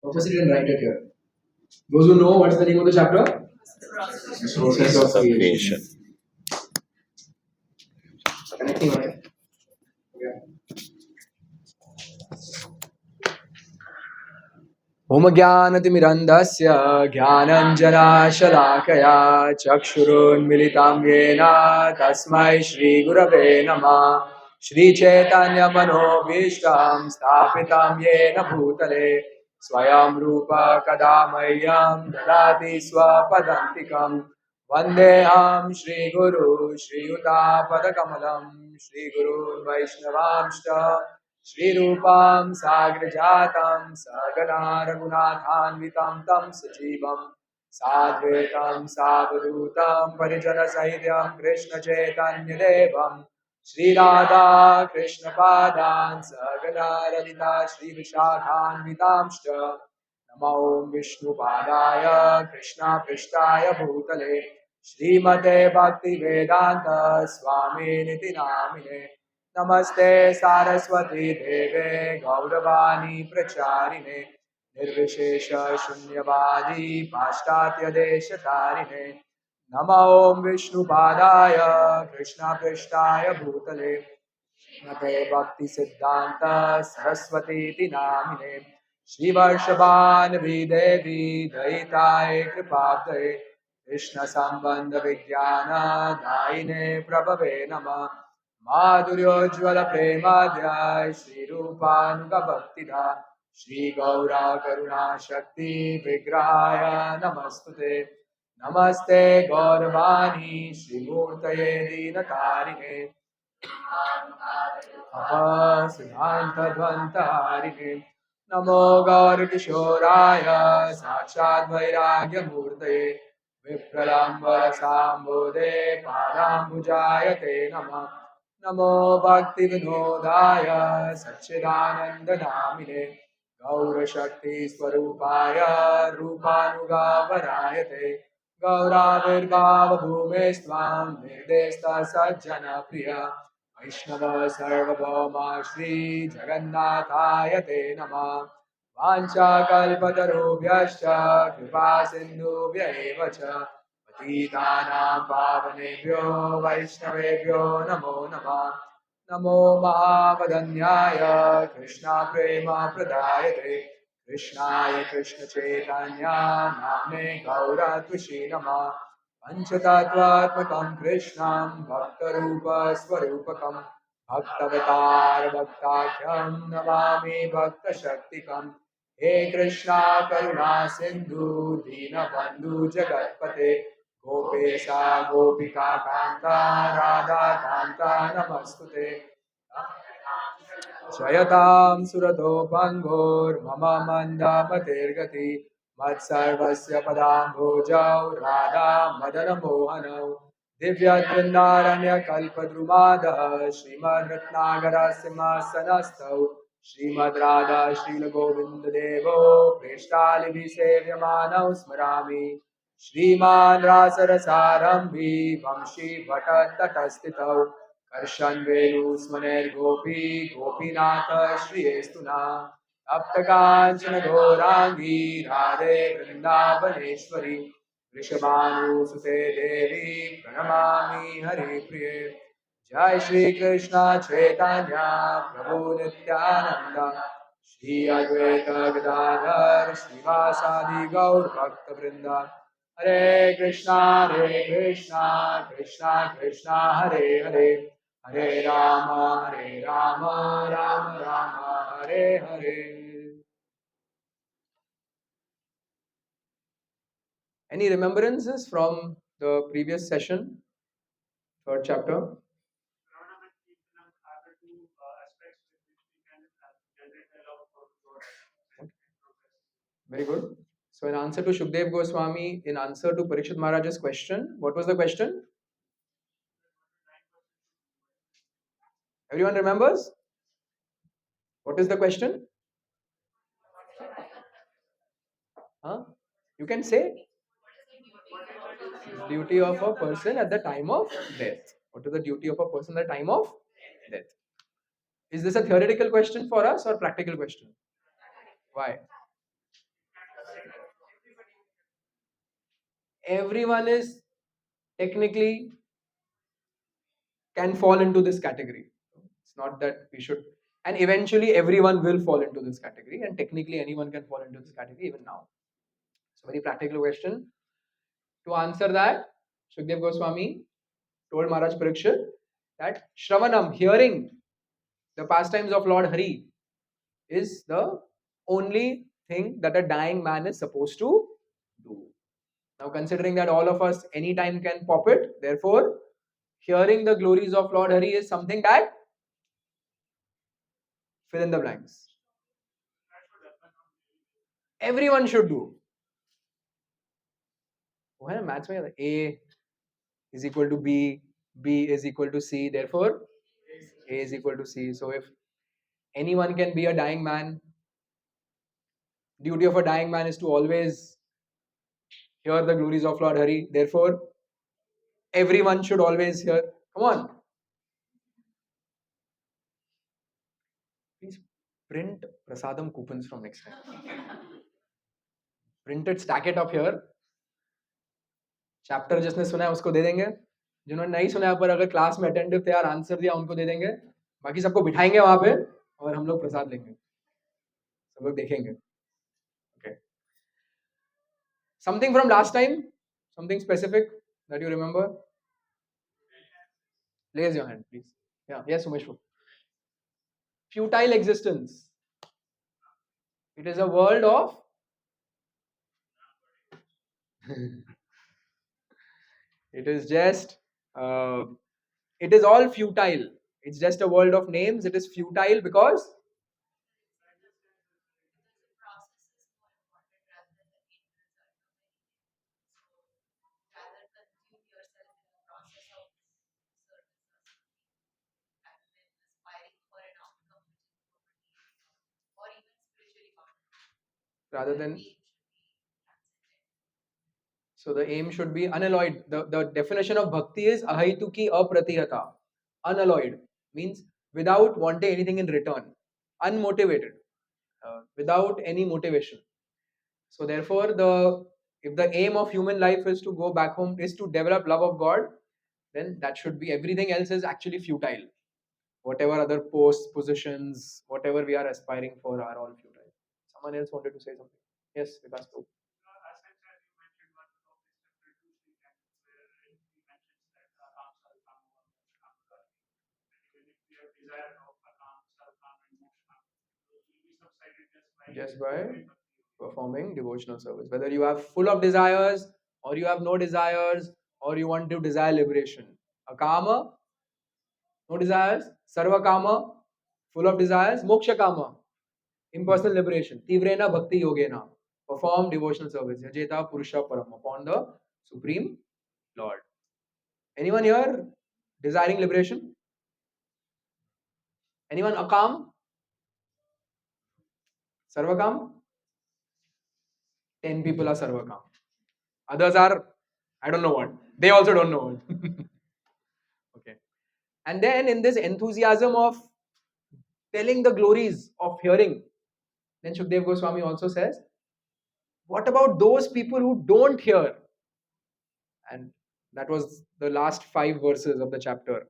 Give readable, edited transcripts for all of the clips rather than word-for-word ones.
Purposely didn't write it here. Those who know what's the name of the chapter? Process of creation. Connecting on it. ओमज्ञानतिमिरन्धस्य ज्ञानञ्जनाशलाकया चक्षुरुन्मिलितं येन तस्मै श्रीगुरवे नमः। श्रीचैतन्यमनोभीष्टं स्थापितं येन भूतले स्वयं रूप कदा मह्यं ददाति स्वपदान्तिकं। वन्देऽहं श्रीगुरु श्रीयुतापदकमलं श्रीगुरुन् वैष्णवांश्च श्रीरूपां साग्रजातं सगना रघुनाथान्वितं तं सजीवं साद्वैतं सावधूतं परिजनसहितं कृष्णचैतन्यदेवं श्रीराधा कृष्णपादान् सगना ललिता श्रीविशाखान्वितांश्च नमो विष्णुपादाय कृष्णपृष्ठाय भूतले श्रीमते भक्तिवेदान्त स्वामिनिति नामिने नमस्ते सारस्वती देवे गौरवाणी प्रचारिणे निर्विशेष शून्यवादी पाश्चात्य देशतारिणे नमो विष्णुपादाय कृष्णपृष्ठाय भूतले नते भक्ति सिद्धांत सरस्वती नामिने श्रीवर्षभानवी देवी दयिताय कृपाब्धये कृष्ण संबंध विज्ञान दायिने प्रभवे नमः माधुर्योज्वल प्रेमाध्याय श्री रूपानुगभक्तिदा श्री गौरा करुणा शक्ति विग्रहाय नमस्तुते नमस्ते गौरवाणी श्रीमूर्तये दीनतारिणे सिद्धान्तध्वन्तहारिणे नमो गौरकिशोराय साक्षात् वैराग्यमूर्तये विप्रलम्बरसाम्बोधे पादाम्बुजाय ते नमः नमो भक्तिविनोदाय सच्चिदानन्दनामिने गौरशक्तिस्वरूपाय रूपानुगावराय ते गौराविर्भावभूमेस्त्वां निर्देष्टा सज्जनप्रिय वैष्णव सर्वभौमा श्री जगन्नाथाय ते नमः वाञ्छाकल्पतरुभ्यश्च कृपा सिन्धुभ्य एव च पतितानां पावनेभ्यो वैष्णवेभ्यो नमो नमः नमो महावदन्याय कृष्णप्रेम प्रदायते कृष्णाय कृष्णचैतन्य नाम्ने गौरत्विषे नमः पंचतत्वात्मकं कृष्णं भक्तरूपस्वरूपकं भक्तवतारभक्ताख्यं नमामि भक्तशक्तिकं हे कृष्णा करुणा सिन्धु दीनबन्धु जगत्पते गोपेशा गोपिका कान्ता राधा कान्ता नमस्तुते जयतां सुरतो भङ्गोर्मम मन्दमतिर्गति मत्सर्वस्य पदाम्भोजौ राधा मदनमोहनौ दिव्यतृन्दारण्यकल्पद्रुमादः श्रीमद्रत्नागरसिंहासनस्थौ श्रीमद् राधा श्रीलगोविन्ददेवो प्रेष्ठालिभिसेव्यमानौ स्मरामि श्रीमान् रासरसारम्भी वंशी भटतटस्थितौ कर्षन् वेणुस्मनेर्गोपी गोपीनाथ श्रियेस्तुना तप्तकाञ्चन घोराङ्गी राधे वृन्दावनेश्वरी वृषभानुसुते देवी प्रणमामि हरिप्रिये जय श्री कृष्ण चैतन्य प्रभु नित्यानंद श्री अद्वैत गदाधर श्रीवासादि गौर भक्त वृंद हरे Krishna Krishna Krishna Hare Hare Hare Ram Ram Ram Hare Hare. Any remembrances from the previous session, third chapter? Very good. So in answer to Shukdev Goswami, in answer to Parikshit Maharaj's question, what was the question? Everyone remembers? What is the question? Huh? You can say duty of a person at the time of death. What is the duty of a person at the time of death? Is this a theoretical question for us or practical question? Why? everyone is technically can fall into this category. It's not that we should, and eventually everyone will fall into this category, and technically anyone can fall into this category even now. So, very practical question. To answer that, Shukdev Goswami told Maharaj Parikshit that Shravanam, hearing the pastimes of Lord Hari, is the only thing that a dying man is supposed to do. Now, considering that all of us anytime can pop it, therefore, hearing the glories of Lord Hari is something that fill in the blanks. Everyone should do. वो है ना maths में A is equal to B, B is equal to C, therefore A is equal to C. So if anyone can be a dying man, duty of a dying man is to always hear the glories of Lord Hari. Therefore, everyone should always hear. Come on. Please print Prasadam coupons from next time. Print it, stack it up here. Chapter जिसने सुना है उसको दे देंगे, जिन्होंने नहीं सुना है पर अगर क्लास में अटेंटिव थे यार आंसर दिया उनको दे देंगे, बाकी सबको बिठाएंगे वहां पे और हम लोग प्रसाद लेंगे, सब लोग देखेंगे. Okay. Something from last time, something specific that you remember? Raise your hand, please. Yeah, yes, Umesh. Futile existence. It is a world of it is just it is all futile. It's just a world of names. It is futile because rather than so the aim should be unalloyed. The definition of bhakti is ahaituki apratihata. Unalloyed means without wanting anything in return, unmotivated, without any motivation. So therefore, if the aim of human life is to go back home, is to develop love of God, then that should be, everything else is actually futile. Whatever other posts, positions, whatever we are aspiring for are all futile. Someone else wanted to say something. Yes, Vikas. Just by performing devotional service. Whether you are full of desires or you have no desires or you want to desire liberation. Akama, no desires. Sarva kama, full of desires. Moksha kama, impersonal liberation. Tivrena bhakti yogena, perform devotional service. Yajeta purusha param, upon the Supreme Lord. Anyone here desiring liberation? Anyone akam? Sarvakam? 10 people are sarvakam. Others are, I don't know what. They also don't know what. Okay. And then in this enthusiasm of telling the glories of hearing, then Shukdev Goswami also says, what about those people who don't hear? And that was the last 5 verses of the chapter.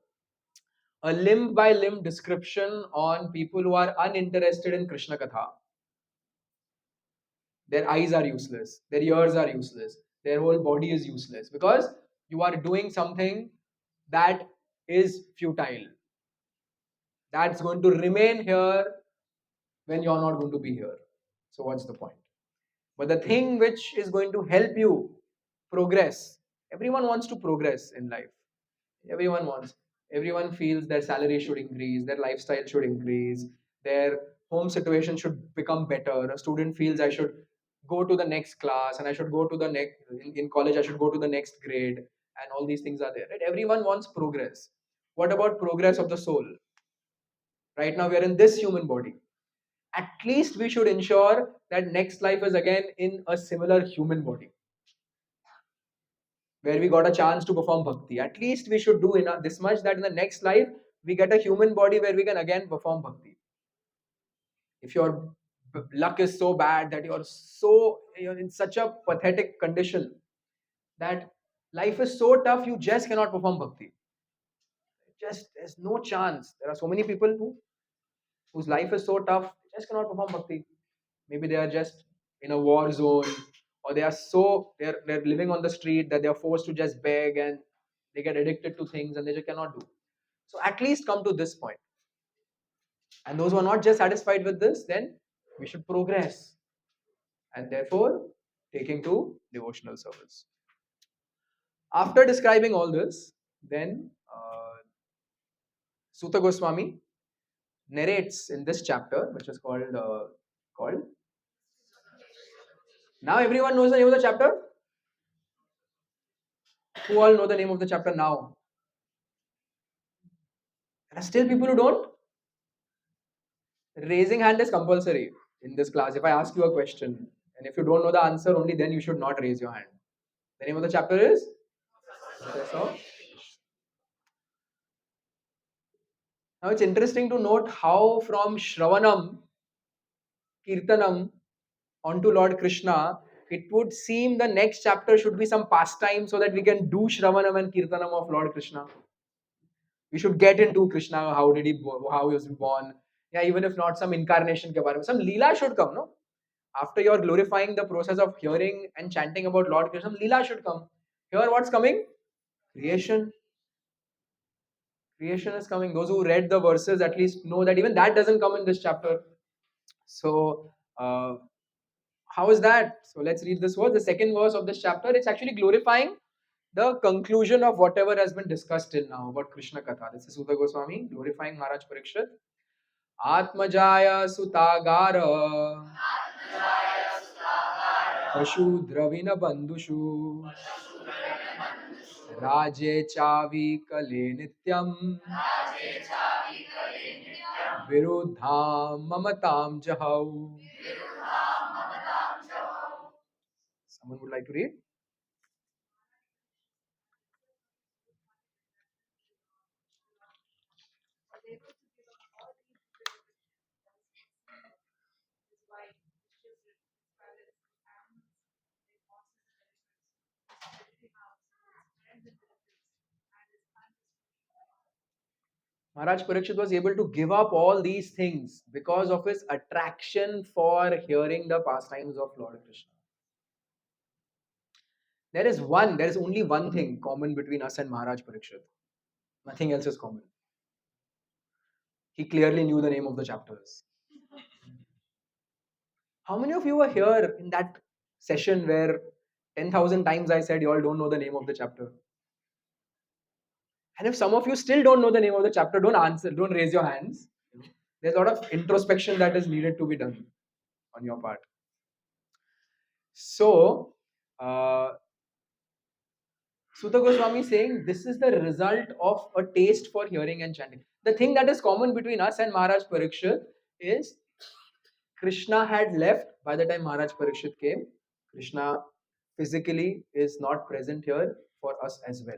A limb by limb description on people who are uninterested in Krishna Katha. Their eyes are useless, their ears are useless, their whole body is useless because you are doing something that is futile. That's going to remain here when you're not going to be here. So, what's the point? But the thing which is going to help you progress, everyone wants to progress in life. Everyone wants, everyone feels their salary should increase, their lifestyle should increase, their home situation should become better. A student feels I should go to the next class and I should go to the next, in college, I should go to the next grade, and all these things are there. Right? Everyone wants progress. What about progress of the soul? Right now, we are in this human body. At least we should ensure that next life is again in a similar human body where we got a chance to perform bhakti. At least we should do this much that in the next life we get a human body where we can again perform bhakti. If your luck is so bad that you're in such a pathetic condition that life is so tough, you just cannot perform bhakti. Just there's no chance. There are so many people whose life is so tough, they just cannot perform bhakti. Maybe they are just in a war zone, or they're living on the street that they are forced to just beg, and they get addicted to things and they just cannot do. So at least come to this point. And those who are not just satisfied with this, then we should progress, and therefore taking to devotional service. After describing all this, then Suta Goswami narrates in this chapter, which is called. Now everyone knows the name of the chapter. Who all know the name of the chapter now? There are still people who don't. Raising hand is compulsory in this class. If I ask you a question, and if you don't know the answer, only then you should not raise your hand. The name of the chapter is. So now it's interesting to note how from Shravanam, Kirtanam onto Lord Krishna, it would seem the next chapter should be some pastime so that we can do Shravanam and Kirtanam of Lord Krishna. We should get into Krishna, how he was born. Yeah, even if not some incarnation ke bare mein. Some Leela should come, no? After you're glorifying the process of hearing and chanting about Lord Krishna, some Leela should come. Here what's coming? Creation. Creation is coming. Those who read the verses at least know that even that doesn't come in this chapter. So, how is that? So, let's read this verse. The second verse of this chapter, it's actually glorifying the conclusion of whatever has been discussed till now about Krishna Katha. This is Sudha Goswami glorifying Maharaj Parikshit. Atmajaya Sutagara Pashu Dravina Bandhushu Raje Chavi Kale Nityam Viruddham Mamatam Jahau. Someone would like to read? Maharaj Parikshit was able to give up all these things because of his attraction for hearing the pastimes of Lord Krishna. There is only one thing common between us and Maharaj Parikshit. Nothing else is common. He clearly knew the name of the chapters. How many of you were here in that session where 10,000 times I said you all don't know the name of the chapter? And if some of you still don't know the name of the chapter, don't answer, don't raise your hands. There's a lot of introspection that is needed to be done on your part. So, Sutta Goswami is saying this is the result of a taste for hearing and chanting. The thing that is common between us and Maharaj Parikshit is Krishna had left by the time Maharaj Parikshit came. Krishna physically is not present here for us as well.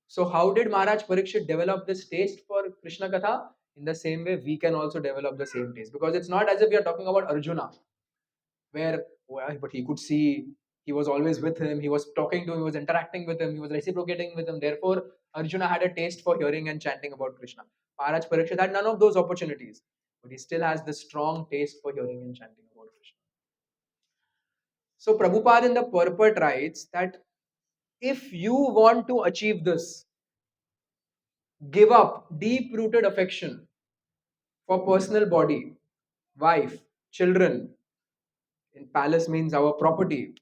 So, how did Maharaj Parikshit develop this taste for Krishna Katha? In the same way, we can also develop the same taste, because it's not as if we are talking about Arjuna, where but he could see, he was always with him, he was talking to him, he was interacting with him, he was reciprocating with him. Therefore, Arjuna had a taste for hearing and chanting about Krishna. Maharaj Parikshit had none of those opportunities, but he still has this strong taste for hearing and chanting about Krishna. So, Prabhupada in the purport writes that if you want to achieve this, give up deep rooted affection for personal body, wife, children. In palace means our property.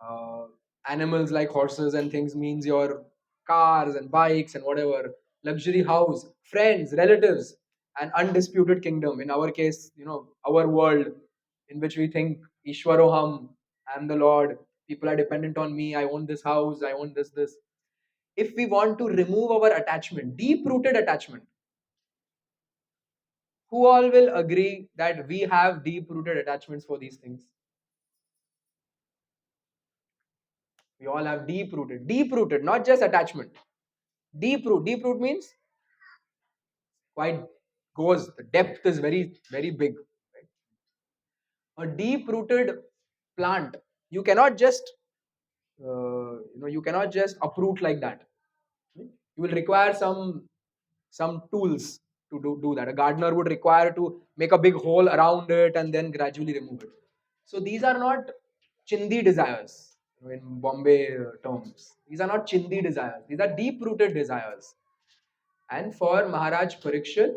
Uh, Animals like horses and things means your cars and bikes and whatever. Luxury house, friends, relatives, and undisputed kingdom. In our case, our world in which we think Ishwaroham, I am the Lord. People are dependent on me. I own this house. I own this. If we want to remove our attachment, deep rooted attachment, who all will agree that we have deep rooted attachments for these things? We all have deep rooted, not just attachment. Deep root means quite goes, the depth is very, very big. Right? A deep rooted plant, you cannot just you cannot just uproot like that. You will require some tools to do that. A gardener would require to make a big hole around it and then gradually remove it. So these are not chindi desires, in Bombay terms. These are not chindi desires. These are deep rooted desires. And for Maharaj Parikshit,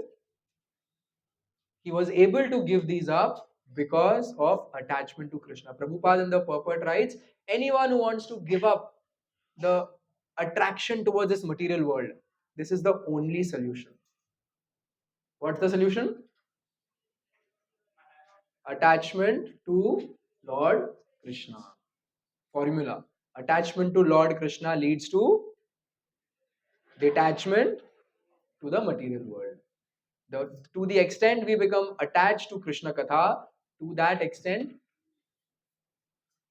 he was able to give these up because of attachment to Krishna. Prabhupada in the purport writes, anyone who wants to give up the attraction towards this material world, this is the only solution. What's the solution? Attachment to Lord Krishna. Formula. Attachment to Lord Krishna leads to detachment to the material world. To the extent we become attached to Krishna Katha, to that extent,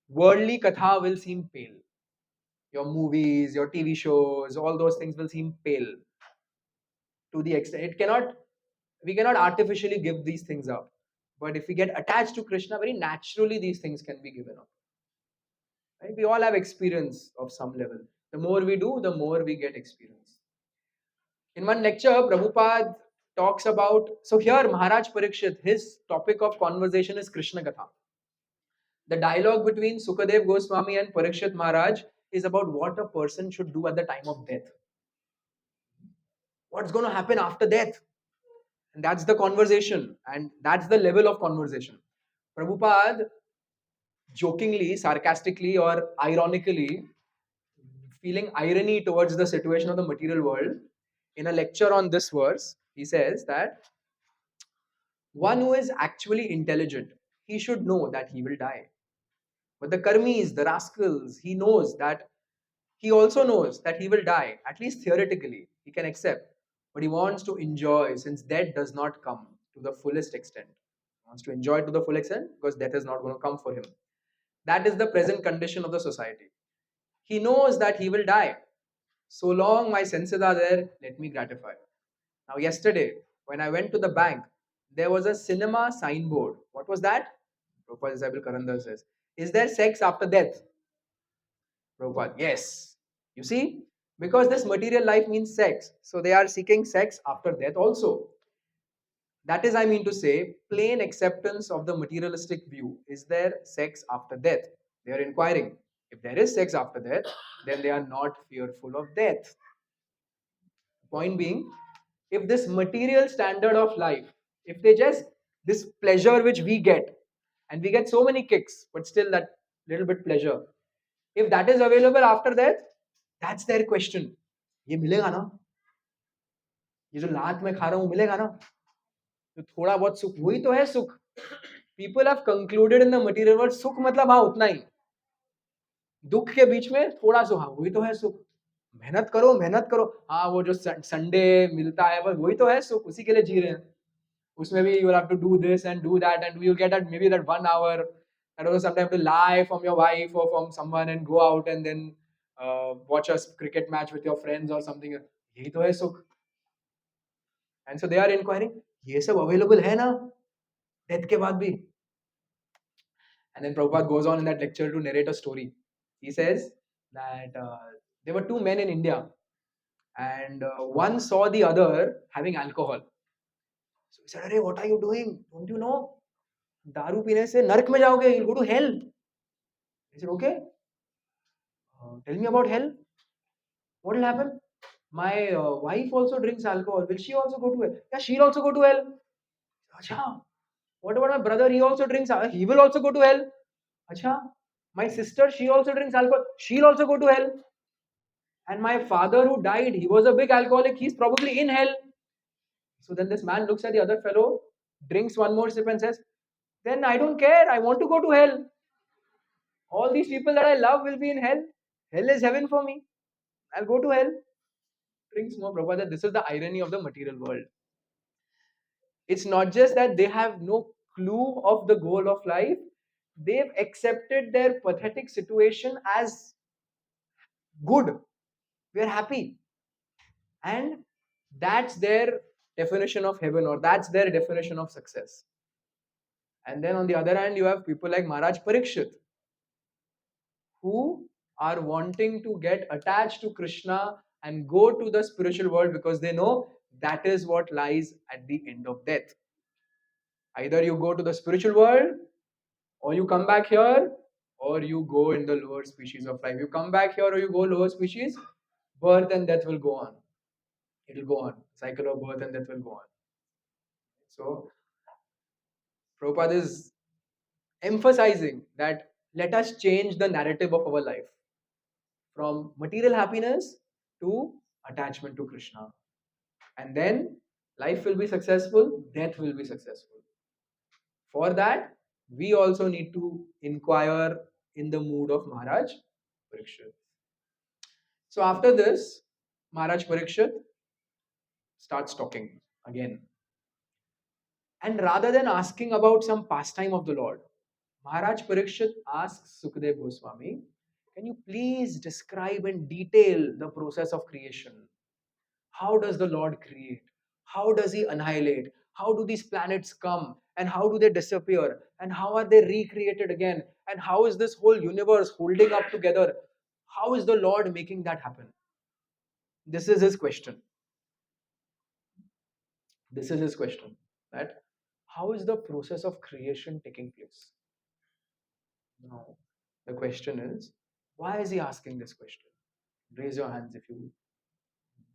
worldly Katha will seem pale. Your movies, your TV shows, all those things will seem pale. To the extent, we cannot artificially give these things up. But if we get attached to Krishna, very naturally these things can be given up. Right? We all have experience of some level. The more we do, the more we get experience. In one lecture, Prabhupada talks about, so here Maharaj Parikshit, his topic of conversation is Krishna Katha. The dialogue between Sukadev Goswami and Parikshit Maharaj is about what a person should do at the time of death. What's going to happen after death? And that's the conversation, and that's the level of conversation. Prabhupada jokingly, sarcastically, or ironically, feeling irony towards the situation of the material world, in a lecture on this verse, he says that one who is actually intelligent, he should know that he will die. But the karmis, the rascals, he also knows that he will die, at least theoretically, he can accept. But he wants to enjoy since death does not come to the fullest extent. He wants to enjoy to the full extent because death is not going to come for him. That is the present condition of the society. He knows that he will die. So long my senses are there, let me gratify. Now, yesterday, when I went to the bank, there was a cinema signboard. What was that? Prabhupada Isabel Karandar says, is there sex after death? Prabhupada, yes. You see, because this material life means sex, so they are seeking sex after death also. That is, I mean to say, plain acceptance of the materialistic view. Is there sex after death? They are inquiring. If there is sex after death, then they are not fearful of death. Point being, if this material standard of life, if they just, this pleasure which we get, and we get so many kicks, but still that little bit pleasure, if that is available after death, that's their question. ये मिलेगा ना? ये जो लात में खा रहा हूँ मिलेगा ना? तो थोड़ा बहुत सुख वही तो है सुख. People have concluded in the material world, सुख मतलब हाँ उतना ही. दुख के बीच में थोड़ा सा हाँ वही तो है सुख. मेहनत करो हाँ वो जो संडे मिलता है वही तो है सुख, उसी के लिए जी रहे हैं. उसमें भी you will have to do this and do that and you'll get that maybe that 1 hour. I don't know, sometimes to lie from your wife or from someone and go out and then watch a cricket match with your friends or something. यही तो है सुख. And so they are inquiring, ये सब available है ना death के बाद भी. And then Prabhupada goes on in that lecture to narrate a story. He says that there were two men in India and one saw the other having alcohol. So he said, "Arey, what are you doing? Don't you know? दारू पीने से नरक में जाओगे. You'll go to hell." He said, "Okay. Tell me about hell. What will happen? My wife also drinks alcohol. Will she also go to hell?" Yeah, she'll also go to hell. Acha. What about my brother? He also drinks. He will also go to hell. Acha. My sister, she also drinks alcohol. She'll also go to hell. And my father who died, he was a big alcoholic. He's probably in hell. So then this man looks at the other fellow, drinks one more sip and says, then I don't care. I want to go to hell. All these people that I love will be in hell. Hell is heaven for me. I'll go to hell. Drinks more. Prabhupada, this is the irony of the material world. It's not just that they have no clue of the goal of life, they've accepted their pathetic situation as good. We're happy. And that's their definition of heaven, or that's their definition of success. And then on the other hand, you have people like Maharaj Parikshit, who are wanting to get attached to Krishna and go to the spiritual world because they know that is what lies at the end of death. Either you go to the spiritual world, or you come back here, or you go in the lower species of life. You come back here or you go lower species, birth and death will go on. It will go on. Cycle of birth and death will go on. So Prabhupada is emphasizing that let us change the narrative of our life from material happiness to attachment to Krishna. And then life will be successful, death will be successful. For that, we also need to inquire in the mood of Maharaj Parikshit. So after this, Maharaj Parikshit starts talking again. And rather than asking about some pastime of the Lord, Maharaj Parikshit asks Sukadeva Goswami, can you please describe in detail the process of creation? How does the Lord create? How does He annihilate? How do these planets come? And how do they disappear? And how are they recreated again? And how is this whole universe holding up together? How is the Lord making that happen? This is his question. This is his question. That how is the process of creation taking place? Now, the question is, why is he asking this question? Raise your hands if you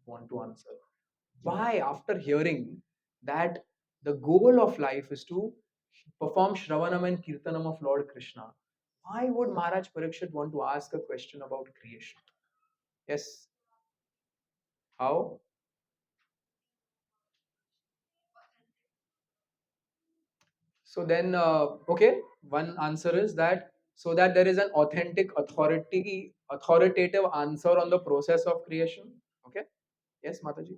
want to answer. Why, after hearing that the goal of life is to perform Shravanam and Kirtanam of Lord Krishna, why would Maharaj Parikshit want to ask a question about creation? Yes. How? So then, okay, one answer is that so that there is an authentic authoritative answer on the process of creation. Okay. Yes, Mataji.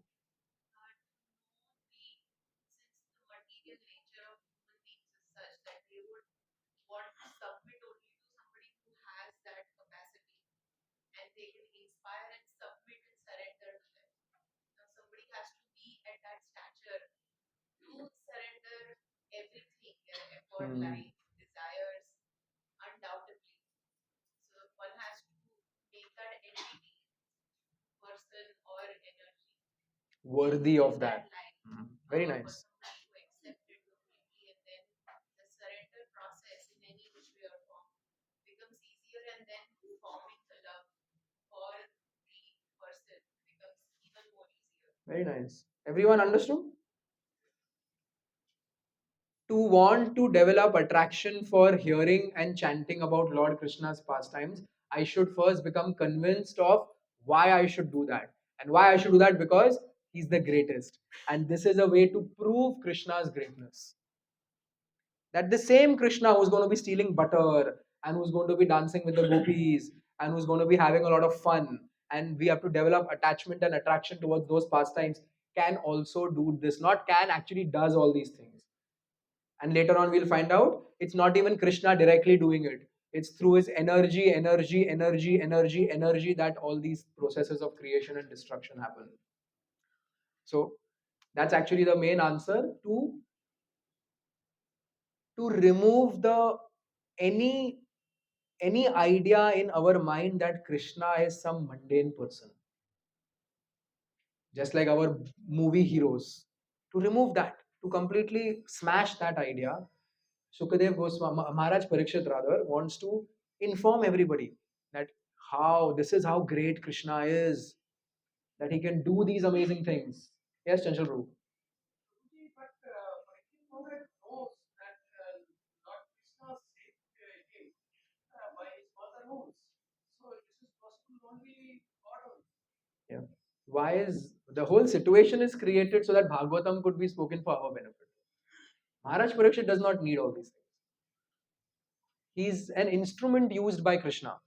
Hmm. Worthy of that. Mhm. Very nice. Very nice. Everyone understood? To want to develop attraction for hearing and chanting about Lord Krishna's pastimes, I should first become convinced of why I should do that. And why I should do that because he's the greatest. And this is a way to prove Krishna's greatness. That the same Krishna who's going to be stealing butter and who's going to be dancing with the gopis and who's going to be having a lot of fun, and we have to develop attachment and attraction towards those pastimes, can also do this. Not can, actually does all these things. And later on, we'll find out it's not even Krishna directly doing it. It's through his energy that all these processes of creation and destruction happen. So that's actually the main answer to remove the any any idea in our mind that Krishna is some mundane person, just like our movie heroes. To remove that, to completely smash that idea, Sukadev Goswami, Maharaj Parikshit rather, wants to inform everybody that how this is how great Krishna is, that he can do these amazing things. Yes, Chanchal Prabhu. Yeah. Why is the whole situation is created so that Bhagavatam could be spoken for our benefit? Maharaj Parikshit does not need all these things. He's an instrument used by Krishna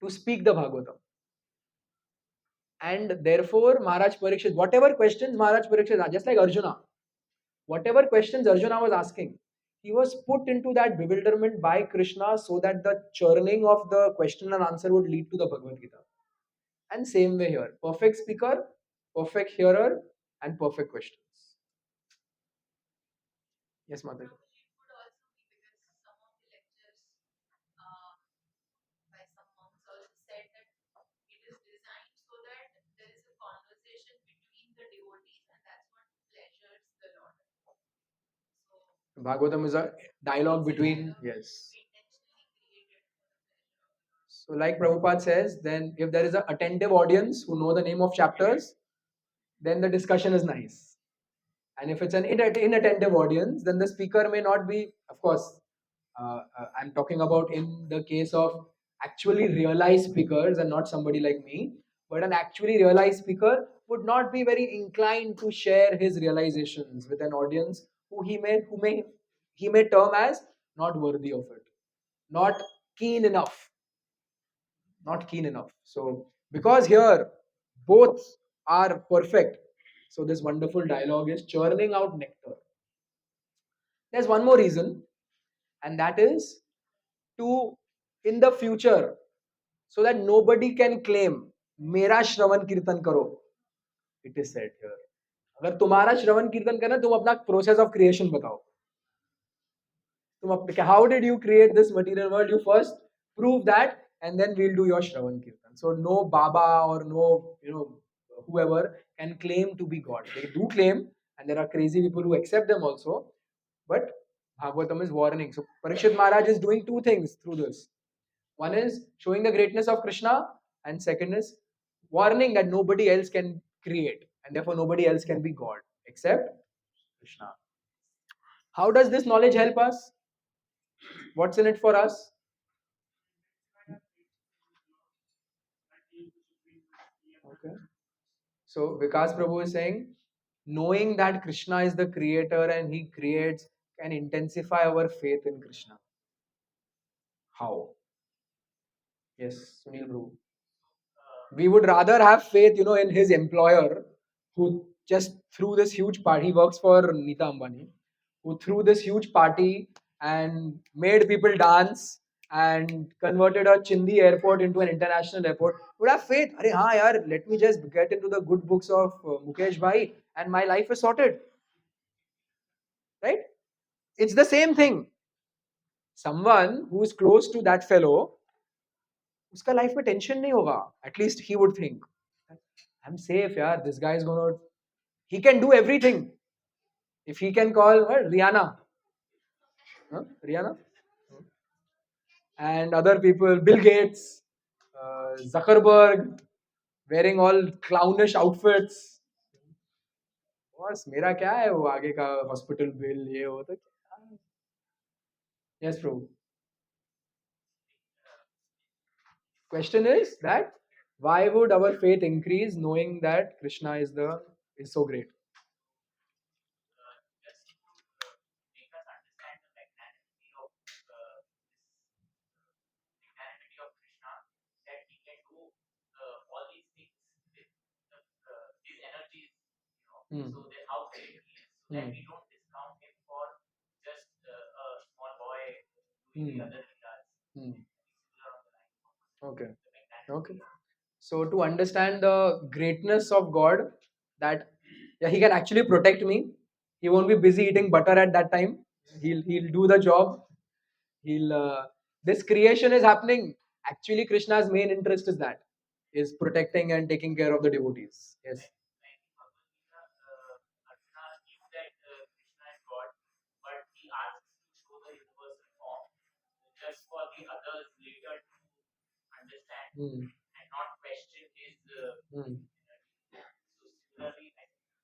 to speak the Bhagavatam. And therefore, Maharaj Parikshit, whatever questions Maharaj Parikshit, just like Arjuna, whatever questions Arjuna was asking, he was put into that bewilderment by Krishna so that the churning of the question and answer would lead to the Bhagavad Gita. And same way here, perfect speaker, perfect hearer, and perfect questions. Yes, Mother. Bhagavatam is a dialogue between, yes. So, like Prabhupada says, then if there is an attentive audience who know the name of chapters, then the discussion is nice. And if it's an inattentive audience, then the speaker may not be, of course, I'm talking about in the case of actually realized speakers and not somebody like me, but an actually realized speaker would not be very inclined to share his realizations with an audience who he may term as not worthy of it, not keen enough, not keen enough. So, because here both are perfect, so this wonderful dialogue is churning out nectar. There's one more reason, and that is to, in the future, so that nobody can claim, मेरा श्रवण कीर्तन करो. It is said here. अगर तुम्हारा श्रवण कीर्तन करना, तुम अपना process of creation बताओ. How did you create this material world? You first prove that, and then we'll do your Shravan Kirtan. So no Baba or no, whoever can claim to be God. They do claim, and there are crazy people who accept them also. But Bhagavatam is warning. So Parikshit Maharaj is doing two things through this. One is showing the greatness of Krishna, and second is warning that nobody else can create, and therefore nobody else can be God except Krishna. How does this knowledge help us? What's in it for us? Okay. So Vikas Prabhu is saying, knowing that Krishna is the creator and he creates can intensify our faith in Krishna. How? Yes, Sunil Prabhu. We would rather have faith, in his employer who just threw this huge party. He works for Nita Ambani, who threw this huge party and made people dance and converted a Chindi airport into an international airport. Would have faith. Arey, haan, yaar, let me just get into the good books of Mukesh Bhai and my life is sorted. Right? It's the same thing. Someone who's close to that fellow, उसका life में tension नहीं होगा. At least he would think, I'm safe, yaar. This guy is gonna. He can do everything. If he can call her Rihanna, Rihanna, and other people, Bill Gates, Zuckerberg, wearing all clownish outfits. बस मेरा क्या है वो आगे का hospital bill ये वो तो. Yes, bro. Question is that why would our faith increase knowing that Krishna is so great? Hmm. Hmm. Hmm. Hmm. Okay. Okay. So to understand the greatness of God, that yeah, he can actually protect me. He won't be busy eating butter at that time. He'll do the job. He'll This creation is happening. Actually, Krishna's main interest is protecting and taking care of the devotees. Yes. Hmm. Hmm.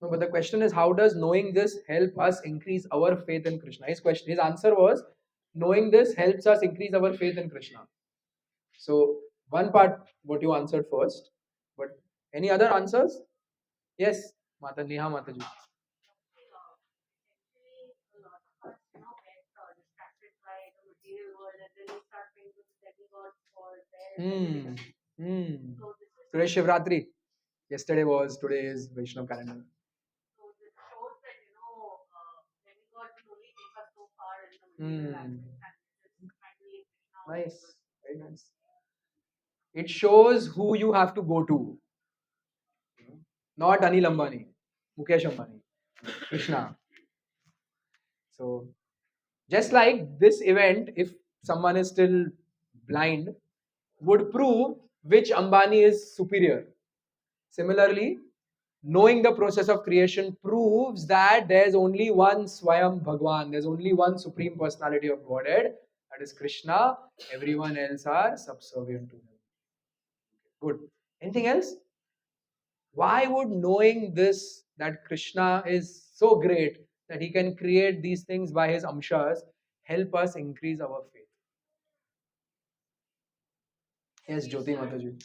No, but the question is, how does knowing this help us increase our faith in Krishna? His answer was, knowing this helps us increase our faith in Krishna. So one part, what you answered first, but any other answers? Yes, Mata Neha Mataji. Hmm. Hmm. Today Shivratri. Today is Vaishnav calendar. Hmm. Nice. Very nice. It shows who you have to go to. Not Anil Ambani, Mukesh Ambani, Krishna. So, just like this event, if someone is still blind, would prove which Ambani is superior. Similarly, knowing the process of creation proves that there's only one Swayam Bhagwan, there's only one Supreme Personality of Godhead, that is Krishna. Everyone else are subservient to him. Good. Anything else? Why would knowing this, that Krishna is so great that he can create these things by his amshas, help us increase our faith? Yes, Jyoti Mataji.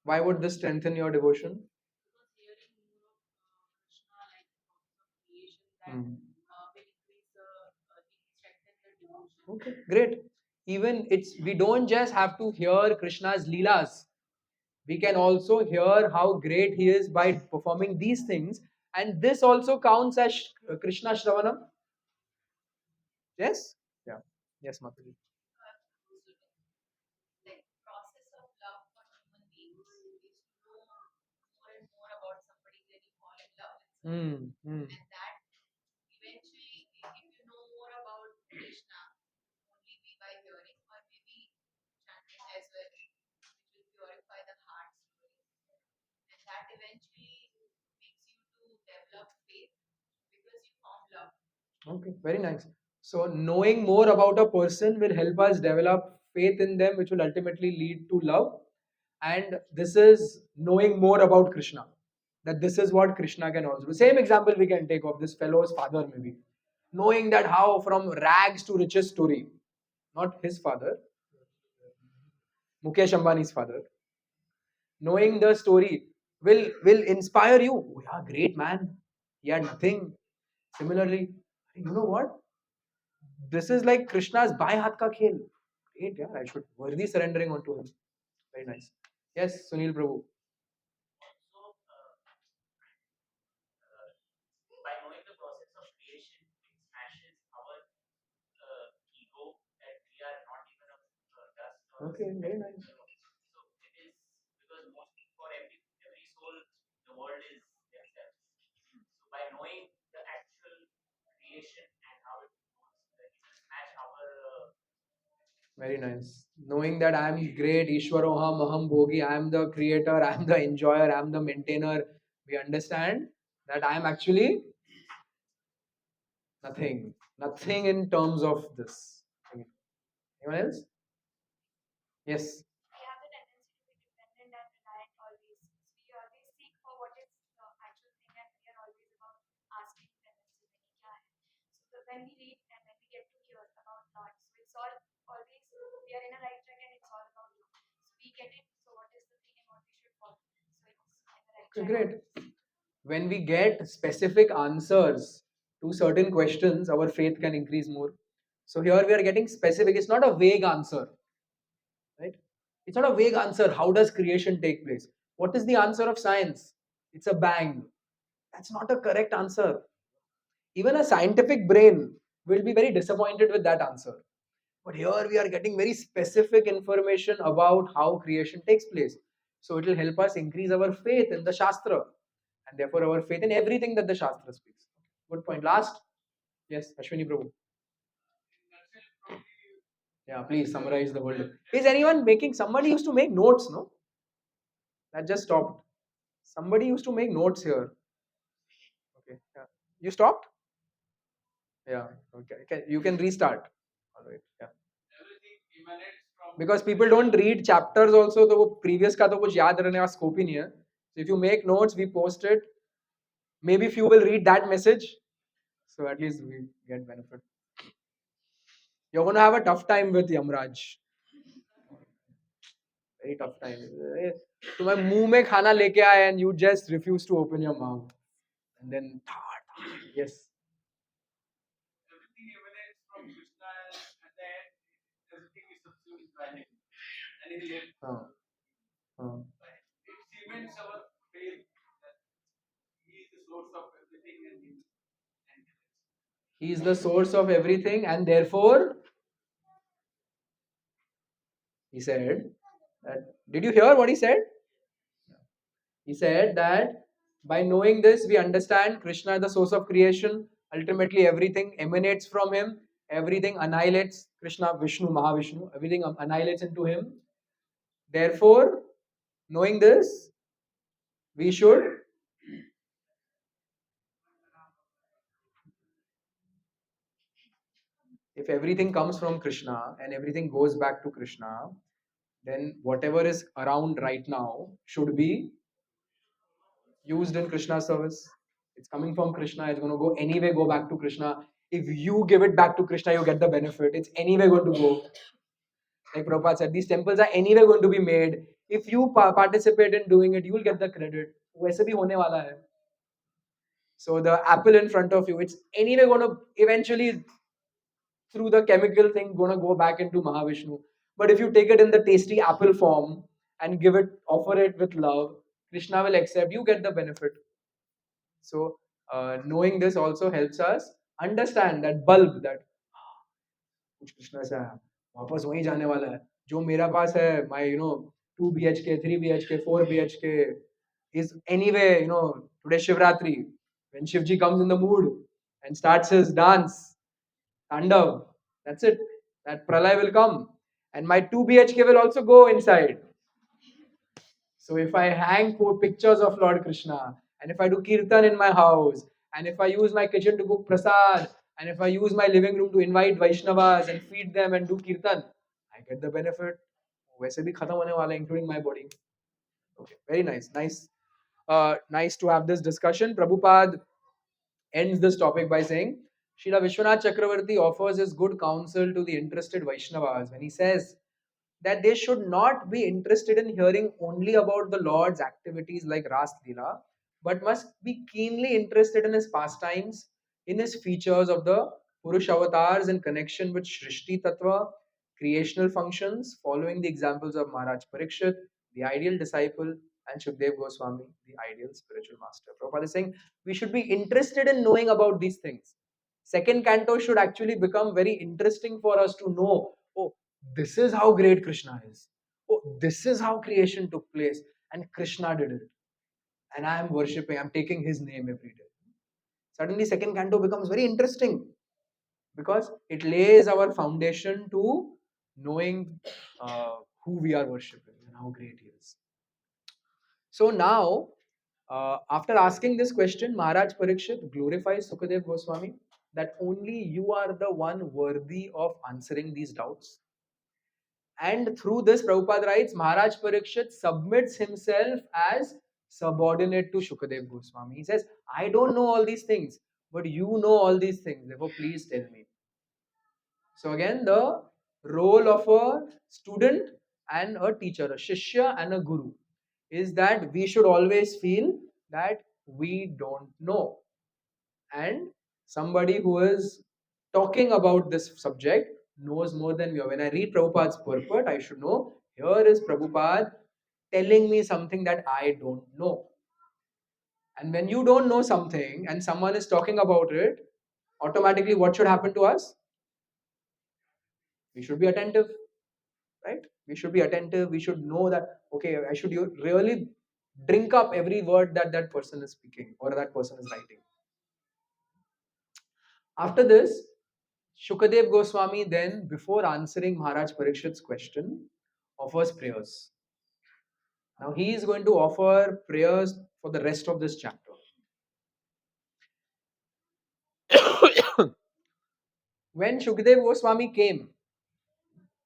Why would this strengthen your devotion? Hmm. Okay, great. Even it's we don't just have to hear Krishna's leelas. We can also hear how great he is by performing these things, and this also counts as Krishna Shravanam. Yes? Yeah. Yes, Mataji. Hmm. Hmm. Okay, very nice. So, knowing more about a person will help us develop faith in them, which will ultimately lead to love. And this is knowing more about Krishna. That this is what Krishna can also do. Same example we can take of this fellow's father, maybe. Knowing that how from rags to riches story, not his father, Mukesh Ambani's father, knowing the story will inspire you. Oh, yeah, great man. He had nothing. Similarly, you know what? This is like Krishna's bhai haath ka khel. Great, yeah, I should worthy surrendering onto him. Very nice. Yes, Sunil Prabhu. Okay, very nice. Very nice. Knowing that I am great, Ishwaroham, Aham Bhogi, I am the creator, I am the enjoyer, I am the maintainer. We understand that I am actually nothing. Nothing in terms of this. Anyone else? Yes. Okay, great. When we get specific answers to certain questions, our faith can increase more. So here we are getting specific. It's not a vague answer, right? It's not a vague answer. How does creation take place? What is the answer of science? It's a bang. That's not a correct answer. Even a scientific brain will be very disappointed with that answer. But here we are getting very specific information about how creation takes place. So it will help us increase our faith in the Shastra and therefore our faith in everything that the Shastra speaks. Good point. Last, yes, Ashwini Prabhu. Yeah, please summarize the whole. Is anyone making? Somebody used to make notes, no? That just stopped. Somebody used to make notes here. Okay. Yeah. You stopped? Yeah. Okay. You can restart. All right. Yeah. Because people don't read chapters also, तो वो previous का तो कुछ याद रहने का scope ही नहीं है. So if you make notes, we post it. Maybe few will read that message. So at least we get benefit. You're gonna have a tough time with Yamraj. Very tough time. तुम्हें मुंह में खाना लेके आए and you just refuse to open your mouth. And then yes. हाँ, हाँ. He is the source of everything, and therefore, he said that. Did you hear what he said? He said that by knowing this, we understand Krishna is the source of creation. Ultimately, everything emanates from him. Everything annihilates Krishna, Vishnu, Mahavishnu. Everything annihilates into him. Therefore, Knowing this, we should, if everything comes from Krishna and everything goes back to Krishna, then whatever is around right now should be used in Krishna's service. It's coming from Krishna, it's going to go anyway, go back to Krishna. If you give it back to Krishna, you get the benefit. It's anyway going to go. Like Prabhupada said, these temples are anyway going to be made. If you participate in doing it, you will get the credit. वैसे भी होने वाला है. So the apple in front of you, it's anyway going to eventually, through the chemical thing, going to go back into Mahavishnu. But if you take it in the tasty apple form and give it, offer it with love, Krishna will accept. You get the benefit. So knowing this also helps us understand that bulb that कुछ कृष्णा से आया, वापस वहीं जाने वाला है. जो मेरा पास है, my 2 BHK, 3 BHK, 4 BHK is anyway, today Shivratri, when Shivji comes in the mood and starts his dance, Tandav, that's it. That pralay will come, and my 2 BHK will also go inside. So if I hang pictures of Lord Krishna, and if I do kirtan in my house, and if I use my kitchen to cook prasad, and if I use my living room to invite Vaishnavas and feed them and do kirtan, I get the benefit. वैसे भी खत्म होने वाला है, including my body. Okay, very nice, nice to have this discussion. Prabhupada ends this topic by saying, Srila Vishwanath Chakravarti offers his good counsel to the interested Vaishnavas when he says that they should not be interested in hearing only about the Lord's activities like Ras Leela, but must be keenly interested in his pastimes, in his features of the Purush avatars in connection with Shrishti Tattva, creational functions, following the examples of Maharaj Parikshit, the ideal disciple, and Shukdev Goswami, the ideal spiritual master. Prabhupada is saying we should be interested in knowing about these things. Second canto should actually become very interesting for us to know, oh, this is how great Krishna is. Oh, this is how creation took place. And Krishna did it. And I am worshipping, I'm taking his name every day. Suddenly, second canto becomes very interesting because it lays our foundation to knowing who we are worshipping and how great he is. So now, after asking this question, Maharaj Parikshit glorifies Sukadev Goswami that only you are the one worthy of answering these doubts. And through this, Prabhupada writes, Maharaj Parikshit submits himself as subordinate to Shukadev Goswami. He says, I don't know all these things, but you know all these things. Therefore, please tell me. So again, the role of a student and a teacher, a shishya and a guru, is that we should always feel that we don't know. And somebody who is talking about this subject knows more than me. When I read Prabhupada's purport, I should know here is Prabhupada telling me something that I don't know. And when you don't know something and someone is talking about it, automatically what should happen to us? We should be attentive, right? We should be attentive. We should know that, okay, I should really drink up every word that that person is speaking or that person is writing. After this, Shukadev Goswami then, before answering Maharaj Parikshit's question, offers prayers. Now he is going to offer prayers for the rest of this chapter. When Shukadev Goswami came,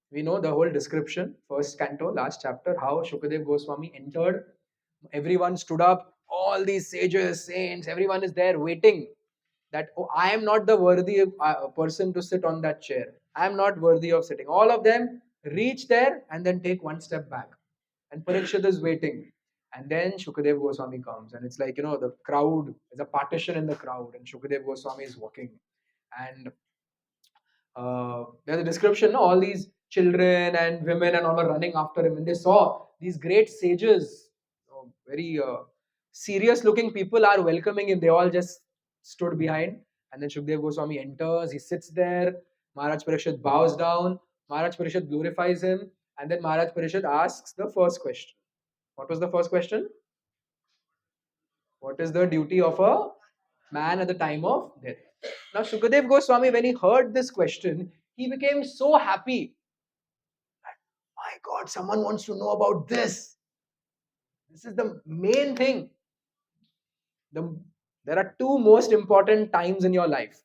we know the whole description, first canto, last chapter, how Shukadev Goswami entered. Everyone stood up, all these sages, saints, everyone is there waiting that, oh, I am not the worthy person to sit on that chair. I am not worthy of sitting. All of them reach there and then take one step back. And Parikshit is waiting. And then Shukadev Goswami comes. And it's like, the crowd, there's a partition in the crowd. And Shukadev Goswami is walking. And there's a description, all these children and women and all are running after him. And they saw these great sages, very serious looking people are welcoming him. They all just stood behind. And then Shukdev Goswami enters, he sits there. Maharaj Parishad bows down. Maharaj Parishad glorifies him. And then Maharaj Parishad asks the first question. What was the first question? What is the duty of a man at the time of death? Now, Shukadev Goswami, when he heard this question, he became so happy. My God, someone wants to know about this. This is the main thing. The, there are two most important times in your life.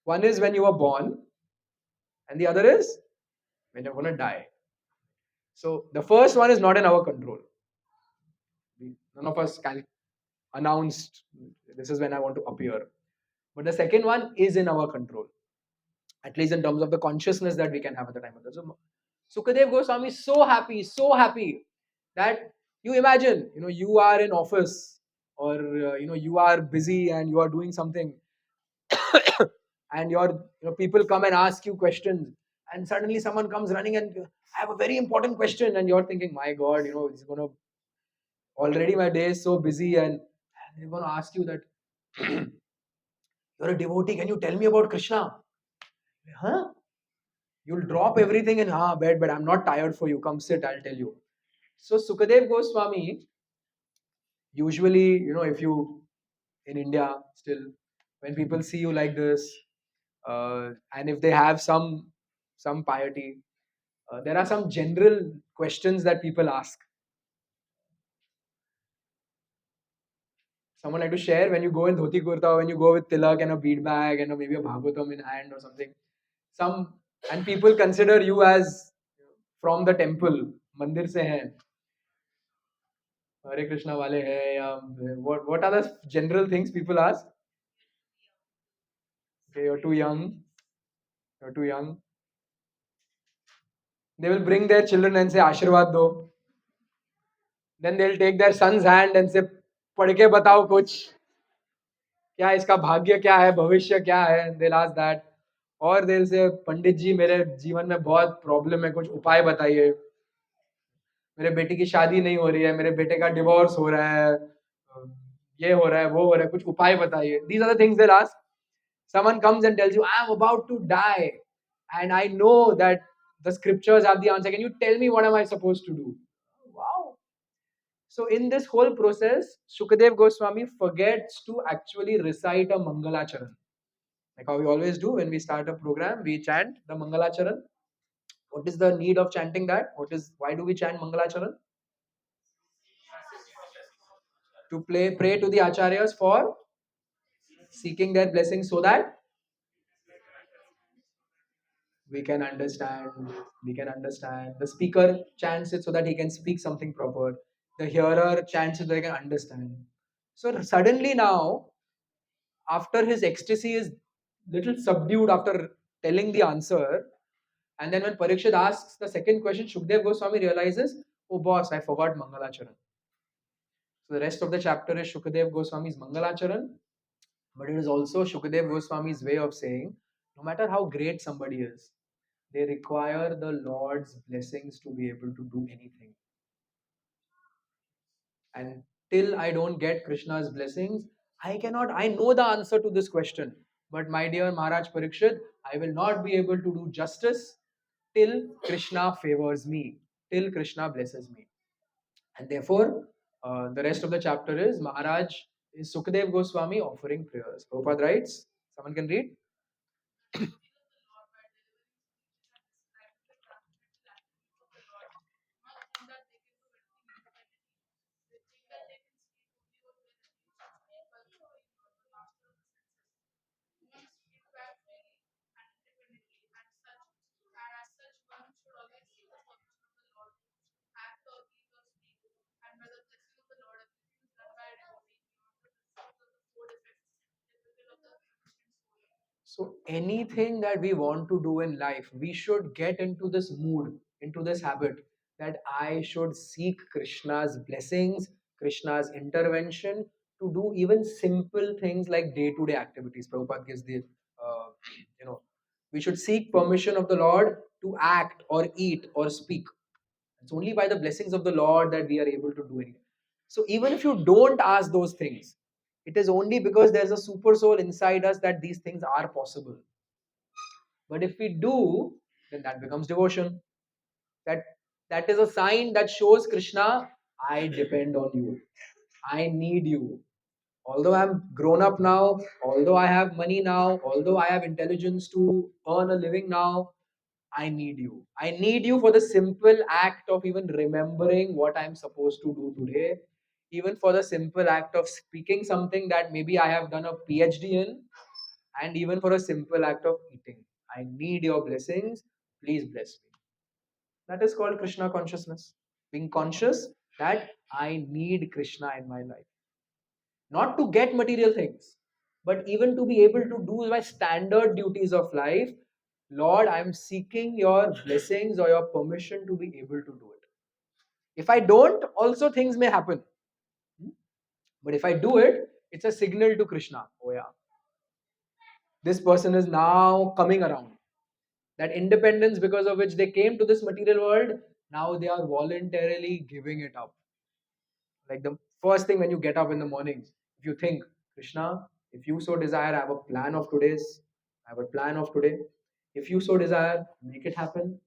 One is when you were born, and the other is when you're going to die. So the first one is not in our control. None of us can announced this is when I want to appear. But the second one is in our control, at least in terms of the consciousness that we can have at the time of that. So Sukadev Goswami is so happy that you imagine, you are in office or you are busy and you are doing something, and people come and ask you questions, and suddenly someone comes running and I have a very important question, and you're thinking, my God, it's gonna already my day is so busy, and they're gonna ask you that you're a devotee, can you tell me about Krishna? Huh? You'll drop everything and bed, but I'm not tired for you. Come sit, I'll tell you. So Sukadev Goswami, usually, if you in India still, when people see you like this, and if they have some piety, there are some general questions that people ask. Someone like to share when you go in dhoti kurta, when you go with tilak and a bead bag and maybe a Bhagvatham in hand or something. Some and people consider you as from the temple, मंदिर से हैं, Hare Krishna वाले हैं या what are the general things people ask? Okay, you're too young. You're too young. They will bring their children and say आशीर्वाद दो. Then they'll take their son's hand and say पढ़ के बताओ कुछ. क्या इसका भाग्य क्या है, भविष्य क्या है? They'll ask that. और they'll say पंडित जी मेरे जीवन में बहुत प्रॉब्लम है, कुछ उपाय बताइए. मेरे बेटे की शादी नहीं हो रही है, मेरे बेटे का डिवोर्स हो रहा है, ये हो रहा है, वो हो रहा है, कुछ उपाय बताइए. These are the things they'll ask. Someone comes and tells you, I am about to die, and I know that the scriptures have the answer. Can you tell me what am I supposed to do? Wow. So in this whole process, Shukadev Goswami forgets to actually recite a Mangalacharan. Like how we always do when we start a program, we chant the Mangalacharan. What is the need of chanting that? Why do we chant Mangalacharan? To pray to the acharyas for seeking their blessings so that we can understand. The speaker chants it so that he can speak something proper. The hearer chants it so they can understand. So suddenly now, after his ecstasy is little subdued after telling the answer, and then when Parikshit asks the second question, Shukdev Goswami realizes, oh boss, I forgot Mangalacharan. So the rest of the chapter is Shukadev Goswami's Mangalacharan, but it is also Shukadev Goswami's way of saying, no matter how great somebody is, they require the Lord's blessings to be able to do anything. And till I don't get Krishna's blessings, I know the answer to this question. But my dear Maharaj Parikshit, I will not be able to do justice till Krishna favors me, till Krishna blesses me. And therefore, the rest of the chapter is Maharaj is Sukadev Goswami offering prayers. Prabhupada writes, someone can read? So anything that we want to do in life, we should get into this mood, into this habit that I should seek Krishna's blessings, Krishna's intervention to do even simple things like day-to-day activities. Prabhupada gives uh, you know, we should seek permission of the Lord to act or eat or speak. It's only by the blessings of the Lord that we are able to do anything. So even if you don't ask those things, it is only because there's a super soul inside us that these things are possible. But if we do, then that becomes devotion. That that is a sign that shows Krishna, I depend on you. I need you. Although I'm grown up now, although I have money now, although I have intelligence to earn a living now, I need you. I need you for the simple act of even remembering what I'm supposed to do today. Even for the simple act of speaking something that maybe I have done a PhD in, and even for a simple act of eating. I need your blessings. Please bless me. That is called Krishna consciousness. Being conscious that I need Krishna in my life. Not to get material things, but even to be able to do my standard duties of life. Lord, I'm seeking your blessings or your permission to be able to do it. If I don't, also things may happen. Hmm? But if I do it, it's a signal to Krishna. Oh, yeah, this person is now coming around. That independence because of which they came to this material world, now they are voluntarily giving it up. Like the first thing when you get up in the mornings, if you think, Krishna, if you so desire, I have a plan of today's, I have a plan of today. If you so desire, make it happen.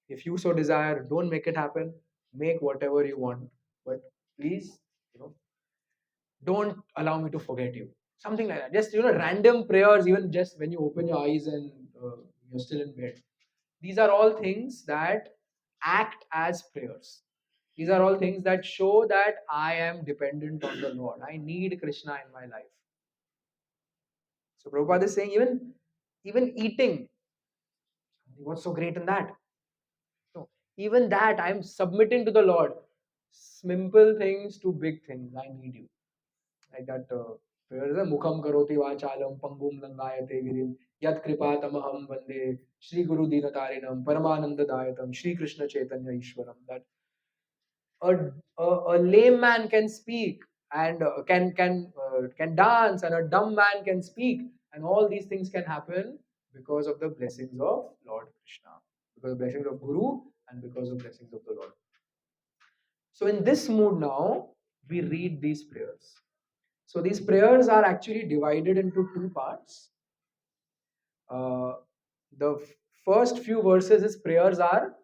If you so desire, don't make it happen. Make whatever you want. But please, you know, don't allow me to forget you. Something like that. Just, random prayers, even just when you open your eyes and you're still in bed. These are all things that act as prayers. These are all things that show that I am dependent on the Lord. I need Krishna in my life. So Prabhupada is saying even eating, what's so great in that? No, even that I'm submitting to the Lord. Simple things to big things. I need you. Like that prayer is a Mukham Karoti Vachalam Pangum Langayate Girim Yat Kripa Tamaham Vande Shri Guru Dinatarinam Paramananda Dayatam Shri Krishna Chaitanya Ishwaram. That a, a lame man can speak and can dance, and a dumb man can speak, and all these things can happen because of the blessings of Lord Krishna, because of the blessings of Guru, and because of blessings of the Lord. So in this mood now, we read these prayers. So these prayers are actually divided into two parts. Uh, the first few verses is prayers are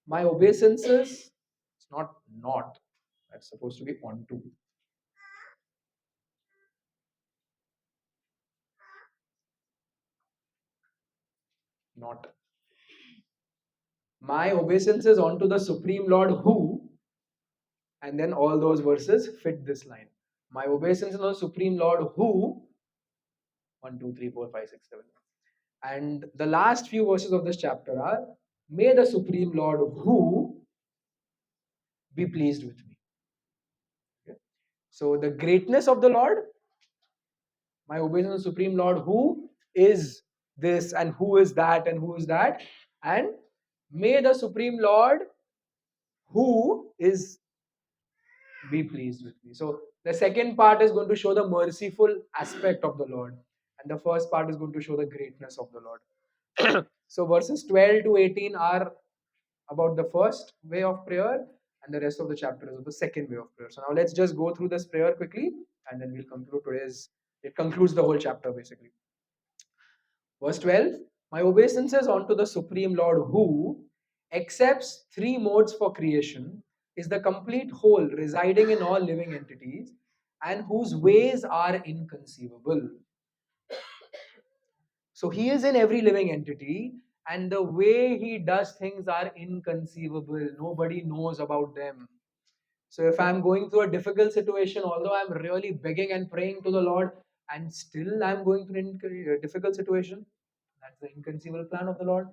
my obeisances. It's not. That's supposed to be onto. Not. My obeisances onto the Supreme Lord who, and then all those verses fit this line. My obeisance on the Supreme Lord who, 1, 2, 3, 4, 5, 6, 7. And the last few verses of this chapter are, may the Supreme Lord who be pleased with me. Okay? So the greatness of the Lord, my obeisance on the Supreme Lord who is this and who is that and who is that. And may the Supreme Lord who is be pleased with me. So the second part is going to show the merciful aspect of the Lord, and the first part is going to show the greatness of the Lord. So verses 12 to 18 are about the first way of prayer, and the rest of the chapter is of the second way of prayer. So now let's just go through this prayer quickly, and then we'll conclude today's. It concludes the whole chapter basically. Verse 12, my obeisances unto the Supreme Lord who accepts three modes for creation, is the complete whole residing in all living entities, and whose ways are inconceivable. So he is in every living entity, and the way he does things are inconceivable. Nobody knows about them. So if I'm going through a difficult situation, although I'm really begging and praying to the Lord, and still I'm going through a difficult situation, that's the inconceivable plan of the Lord.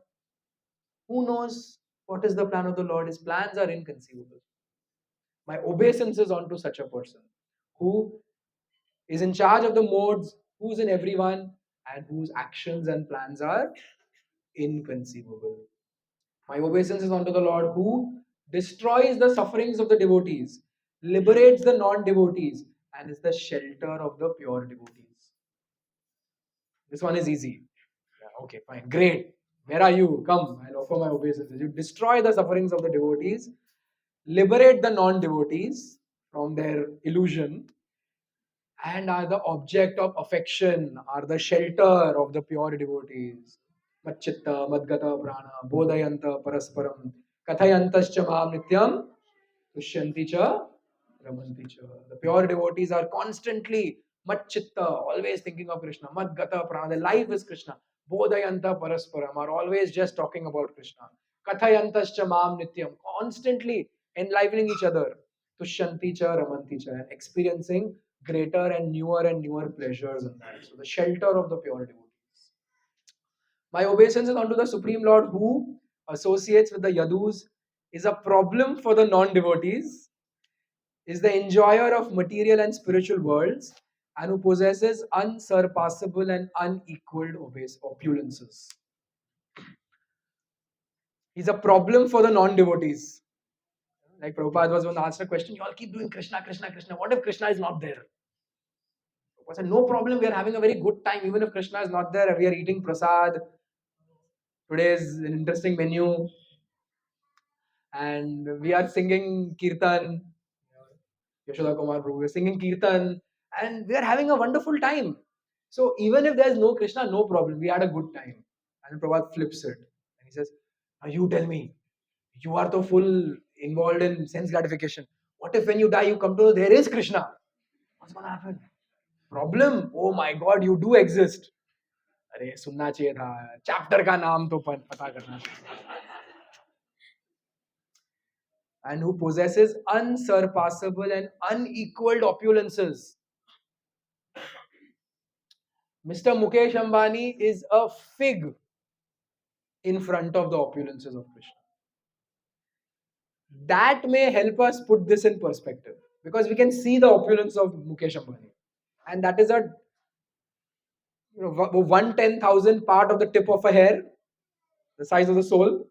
Who knows what is the plan of the Lord? His plans are inconceivable. My obeisance is onto such a person who is in charge of the modes, who's in everyone, and whose actions and plans are inconceivable. My obeisance is unto the Lord who destroys the sufferings of the devotees, liberates the non devotees, and is the shelter of the pure devotees. This one is easy. Yeah, okay, fine, great. Where are you? Come, I'll offer my obeisances. You destroy the sufferings of the devotees, liberate the non devotees from their illusion, and are the object of affection, are the shelter of the pure devotees. Matchitta, Madgata Prana, Bodhayanta Parasparam, Kathayantascha Mam Nityam, Tushyanti Cha, Ramanti Cha. The pure devotees are constantly Matchitta, always thinking of Krishna. Madgata Prana, their life is Krishna. bodhayanta parasparam, are always just talking about Krishna. Kathayantascha mam nityam, constantly enlivening each other. Tushyanti cha ramanti cha, and experiencing greater and newer pleasures in that. So the shelter of the pure devotees. My obeisance is unto the Supreme Lord who associates with the Yadus, is a problem for the non-devotees, is the enjoyer of material and spiritual worlds, and who possesses unsurpassable and unequaled opulences. He's a problem for the non-devotees. Like Prabhupada was when asked a question, you all keep doing Krishna, Krishna, Krishna. What if Krishna is not there? Prabhupada said, no problem, we are having a very good time. Even if Krishna is not there, we are eating prasad. Today is an interesting menu. And we are singing Kirtan. Yashoda Kumar Prabhu, we're singing Kirtan. And we are having a wonderful time. So even if there's no Krishna, no problem. We had a good time. And Prabhupada flips it. And he says, now you tell me, you are so full involved in sense gratification. What if when you die, you come to know there is Krishna? What's going to happen? Problem? Oh my God, you do exist. अरे सुनना चाहिए था chapter का नाम तो पता करना चाहिए and who possesses unsurpassable and unequaled opulences. Mr. Mukesh Ambani is a fig in front of the opulences of Krishna. That may help us put this in perspective because we can see the opulence of Mukesh Ambani, and that is a 1/10,000th part of the tip of a hair, the size of the soul.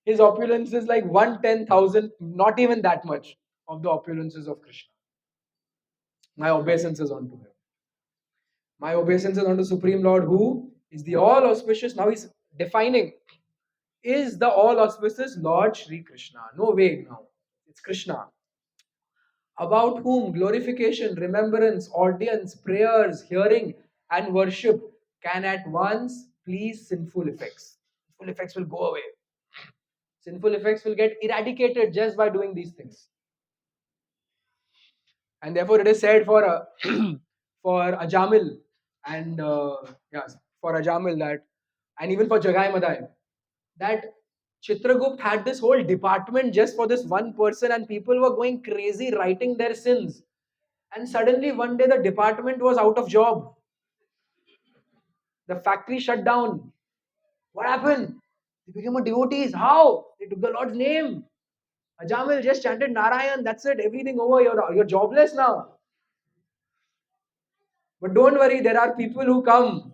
His opulence is like 1/10,000, not even that much of the opulences of Krishna. My obeisances unto him. My obeisances unto Supreme Lord, who is the all auspicious. Now he's defining, is the all auspicious Lord Sri Krishna. No way now. It's Krishna. About whom glorification, remembrance, audience, prayers, hearing, and worship can at once please sinful effects. Sinful effects will go away. Sinful effects will get eradicated just by doing these things. And therefore, it is said for for Ajamil and yes, for Ajamil that, and even for Jagai Madai, that Chitragupt had this whole department just for this one person, and people were going crazy writing their sins. And suddenly one day the department was out of job. The factory shut down. What happened? They became a devotees. How? They took the Lord's name. Ajamil just chanted Narayan. That's it. Everything over. You're jobless now. But don't worry, there are people who come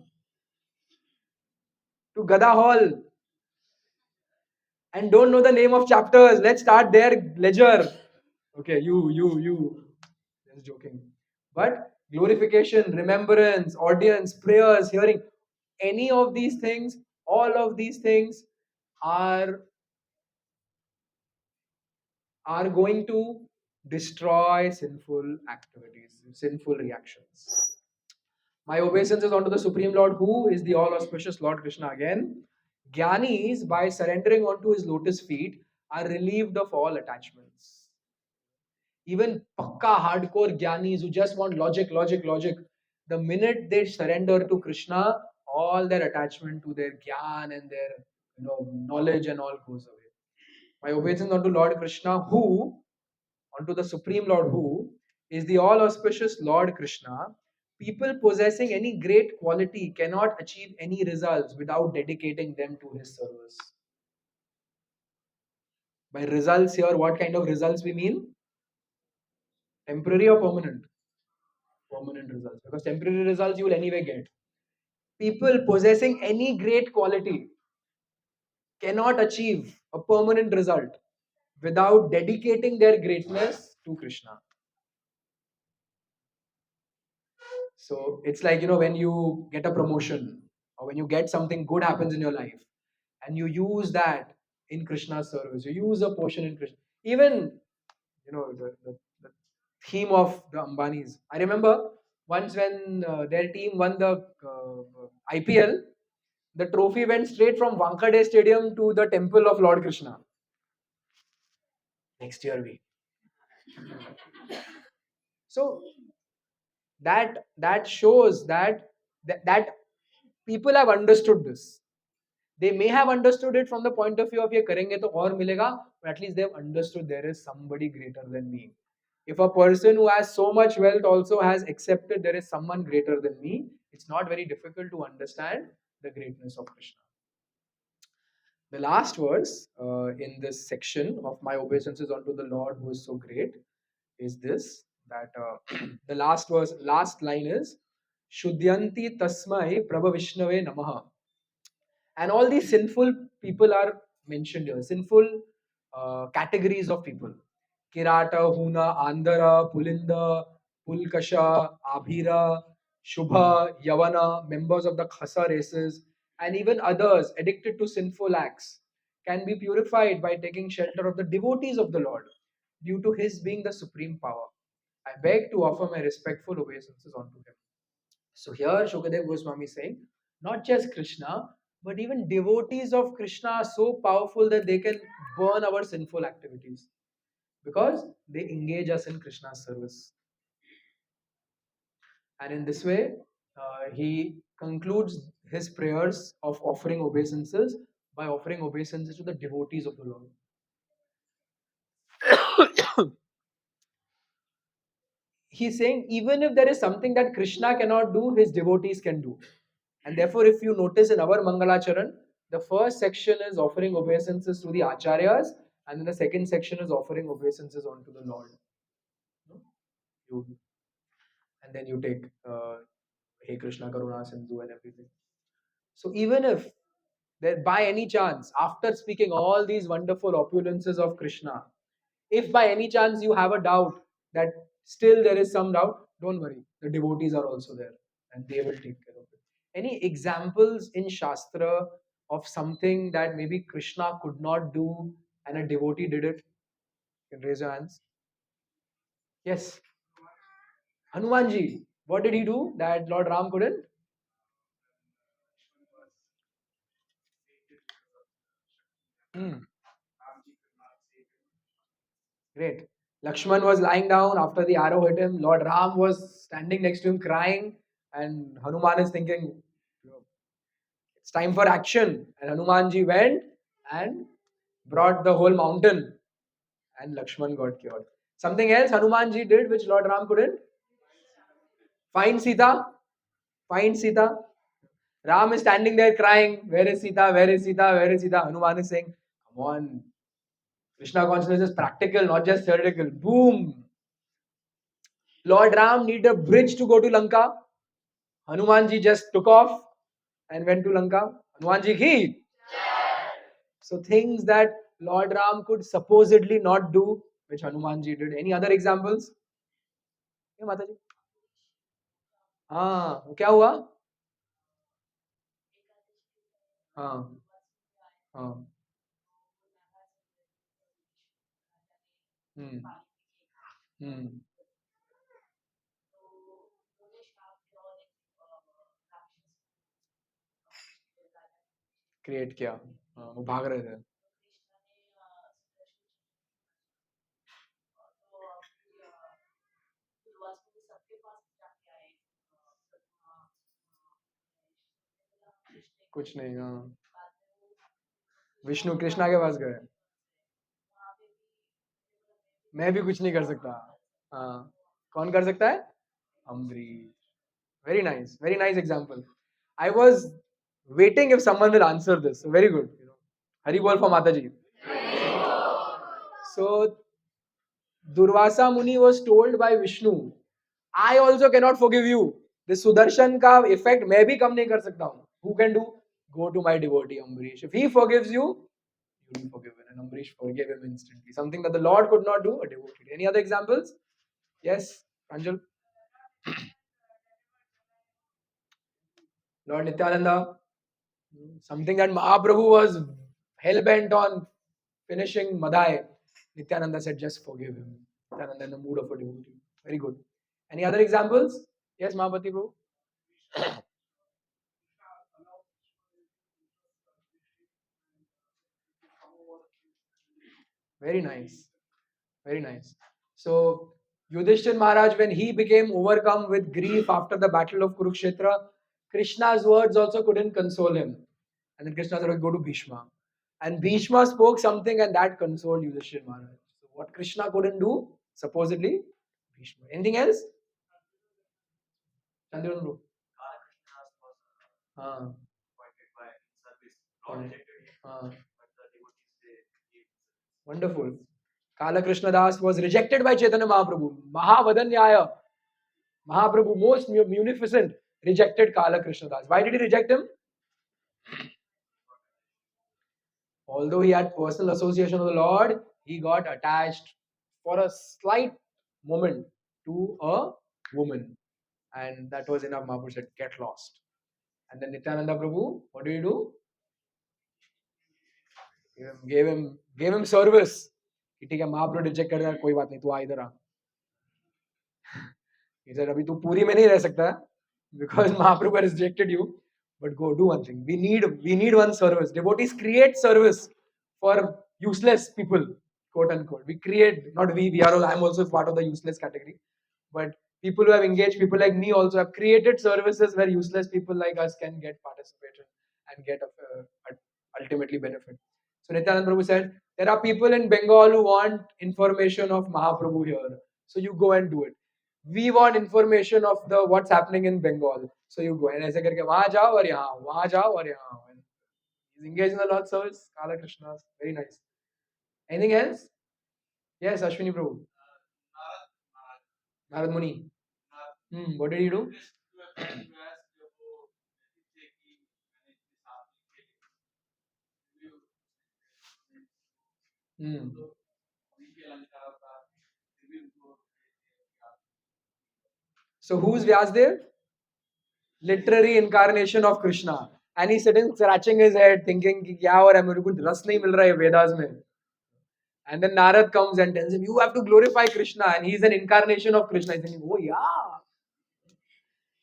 to Gada Hall and don't know the name of chapters. Let's start their ledger. Okay, you. Just joking. But glorification, remembrance, audience, prayers, hearing, any of these things, all of these things are going to destroy sinful activities, sinful reactions. My obeisance is unto the Supreme Lord, who is the all auspicious Lord Krishna again. Gyanis, by surrendering onto his lotus feet, are relieved of all attachments. Even pakka hardcore Gyanis who just want logic, logic, logic, the minute they surrender to Krishna, all their attachment to their gyan and their knowledge and all goes away. My obeisance unto Lord Krishna, who, unto the Supreme Lord, who is the all auspicious Lord Krishna. People possessing any great quality cannot achieve any results without dedicating them to his service. By results here, what kind of results we mean? Temporary or permanent? Permanent results. Because temporary results you will anyway get. People possessing any great quality cannot achieve a permanent result without dedicating their greatness to Krishna. So it's like, when you get a promotion or when you get something good happens in your life and you use that in Krishna's service, you use a portion in Krishna. Even, the theme of the Ambanis. I remember once when their team won the IPL, the trophy went straight from Wankhede Stadium to the temple of Lord Krishna. Next year we. So that shows that people have understood this. They may have understood it from the point of view of ये करेंगे तो और मिलेगा, but at least they've understood there is somebody greater than me. If a person who has so much wealth also has accepted there is someone greater than me, it's not very difficult to understand the greatness of Krishna. The last verse in this section of my obeisances unto the Lord who is so great is this, that the last verse, last line is Shuddhyanti tasmai Prabha Vishnave namaha. And all these sinful people are mentioned here, sinful categories of people: Kirata, Huna, Andhara, Pulinda, Pulkasha, Abhira, Shubha, Yavana, members of the Khasa races, and even others addicted to sinful acts can be purified by taking shelter of the devotees of the Lord due to his being the supreme power. I beg to offer my respectful obeisances unto him. So here Shukadev Goswami is saying, not just Krishna, but even devotees of Krishna are so powerful that they can burn our sinful activities because they engage us in Krishna's service. And in this way, he concludes his prayers of offering obeisances by offering obeisances to the devotees of the Lord. He's saying even if there is something that Krishna cannot do, his devotees can do. And therefore, if you notice in our Mangalacharan, the first section is offering obeisances to the Acharyas, and then the second section is offering obeisances onto the Lord. You, and then you take Hey Krishna Karuna Sindhu and everything. So even if that by any chance, after speaking all these wonderful opulences of Krishna, if by any chance you have a doubt that still there is some doubt, don't worry. The devotees are also there and they will take care of it. Any examples in Shastra of something that maybe Krishna could not do and a devotee did it? You can raise your hands. Yes. Hanumanji. What did he do that Lord Ram couldn't? Hmm. Great. Lakshman was lying down after the arrow hit him. Lord Ram was standing next to him crying, and Hanuman is thinking, it's time for action. And Hanumanji went and brought the whole mountain, and Lakshman got cured. Something else Hanumanji did which Lord Ram couldn't? Find Sita. Find Sita. Ram is standing there crying, where is Sita? Where is Sita? Where is Sita? Hanuman is saying, come on. Krishna consciousness is practical, not just theoretical. Boom. Lord Ram needed a bridge to go to Lanka. Hanumanji just took off and went to Lanka. Hanumanji ki. So things that Lord Ram could supposedly not do, which Hanumanji did. Any other examples? Yeah, Mataji. हाँ वो क्या हुआ? हाँ हाँ हम्म हम्म create किया. हाँ, वो भाग रहे थे. कुछ नहीं. हाँ, विष्णु कृष्णा के पास गए. मैं भी कुछ नहीं कर सकता. हाँ, कौन कर सकता है? Ambarish. Very nice example. I was waiting if someone will answer this. So very good. Hari bol for Mataji. So Durvasa Muni was told by Vishnu, I also cannot forgive you. This Sudarshan ka effect मैं भी कम नहीं कर सकता हूँ. Who can do? Go to my devotee Ambarish. If he forgives you, you'll be forgiven. And Ambarish forgave him instantly. Something that the Lord could not do, a devotee. Any other examples? Yes, Anjal. Lord Nityananda. Something that Mahaprabhu was hell bent on finishing Madhai. Nityananda said, just forgive him. Nityananda in the mood of a devotee. Very good. Any other examples? Yes, Mahapati Prabhu. Very nice. Very nice. So, Yudhishthir Maharaj, when he became overcome with grief after the battle of Kurukshetra, Krishna's words also couldn't console him. And then Krishna said, "Okay, go to Bhishma." And Bhishma spoke something and that consoled Yudhishthira Maharaj. So what Krishna couldn't do, supposedly, Bhishma. Anything else? Chandran bro. Ah. Ah. Wonderful. Kala Krishna Das was rejected by Chaitanya Mahaprabhu. Mahavadanyaya. Mahaprabhu, most munificent, rejected Kala Krishna Das. Why did he reject him? Although he had personal association with the Lord, he got attached for a slight moment to a woman. And that was enough. Mahaprabhu said, get lost. And then Nityananda Prabhu, what did he do? Gave him service. कि ठीक है महाप्रभु reject कर दिया कोई बात नहीं तू आ इधर आ. He said अभी तू पूरी में नहीं रह सकता because Mahaprabhu has rejected you. But go do one thing. We need one service. Devotees create service for useless people, quote unquote. We create, not we are all, I'm also part of the useless category. But people who have engaged, people like me also have created services where useless people like us can get participation and get ultimately benefit. So Nityananda Prabhu said, there are people in Bengal who want information of Mahaprabhu here. So you go and do it. We want information of the what's happening in Bengal. So you go and ऐसे करके वहाँ जाओ और यहाँ वहाँ जाओ और यहाँ. And he's engaged in the Lord's service. Kala Krishna, very nice. Anything else? Yes, Ashwini Prabhu. Narad Muni. What did he do? Hmm. So who's Vyasdev? Literary incarnation of Krishna. And he's sitting scratching his head thinking कि क्या हो रहा है मेरे को रस नहीं मिल रहा है वेदास में. And then Narad comes and tells him, you have to glorify Krishna. And he's an incarnation of Krishna. He's thinking, oh yeah.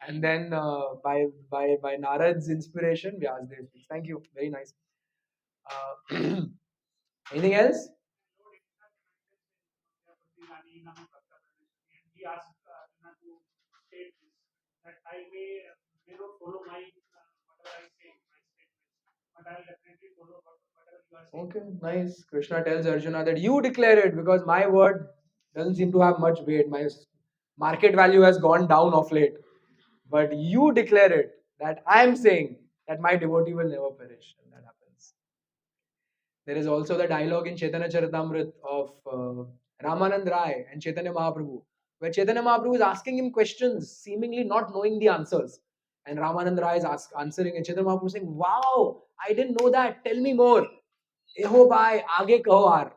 And then by Narad's inspiration, Vyasdev speaks. Thank you. Very nice. Anything else? He asked Arjuna to state this, that I may not follow my whatever I say, my statements, but I'll definitely follow whatever you are saying. Okay, nice. Krishna tells Arjuna that you declare it because my word doesn't seem to have much weight. My market value has gone down of late. But you declare it that I am saying that my devotee will never perish. And that happens. There is also the dialogue in Chaitanya Charitamrita of Ramanand Rai and Chaitanya Mahaprabhu, where Chaitanya Mahaprabhu is asking him questions, seemingly not knowing the answers. And Ramanand Rai is answering, and Chaitanya Mahaprabhu is saying, wow, I didn't know that. Tell me more. Eho bhai, aage kaho aar.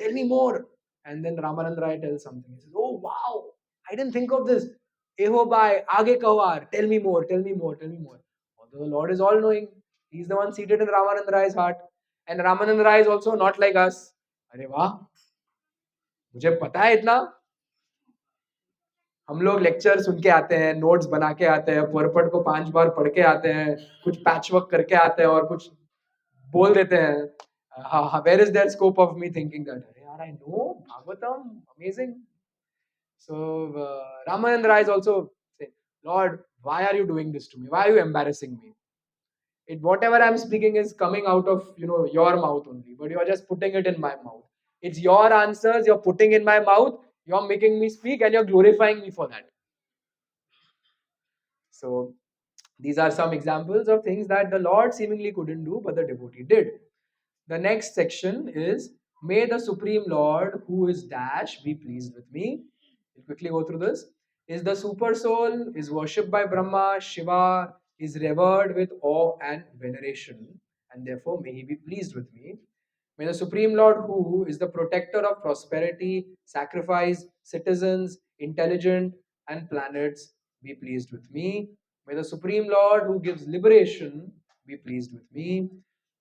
Tell me more. And then Ramanand Rai tells something. He says, oh wow, I didn't think of this. Eho bhai, aage kaho aar. Tell me more, tell me more, tell me more. Although the Lord is all knowing, He's the one seated in Ramanand Rai's heart. And Ramanand Rai is also not like us. अरे वाह मुझे पता है इतना. हम लोग lecture सुन के आते हैं, नोट्स बना के आते हैं, परपट को 5 बार पढ़ के आते हैं, कुछ पैच वर्क करके आते हैं और कुछ बोल देते हैं. Where is there scope of me thinking that? अरे यार, I know Bhagvatam, amazing. So Ramanand Rai is also saying, Lord, why are you doing this to me? Why are you embarrassing me? Whatever I'm speaking is coming out of your mouth only, but you're just putting it in my mouth. It's your answers you're putting in my mouth. You're making me speak, and you're glorifying me for that. So these are some examples of things that the Lord seemingly couldn't do, but the devotee did. The next section is, may the Supreme Lord, who is dash, be pleased with me. We'll quickly go through this. Is the super soul, is worshipped by Brahma, Shiva, is revered with awe and veneration, and therefore may he be pleased with me. May the Supreme Lord, who is the protector of prosperity, sacrifice, citizens, intelligent, and planets, be pleased with me. May the Supreme Lord, who gives liberation, be pleased with me.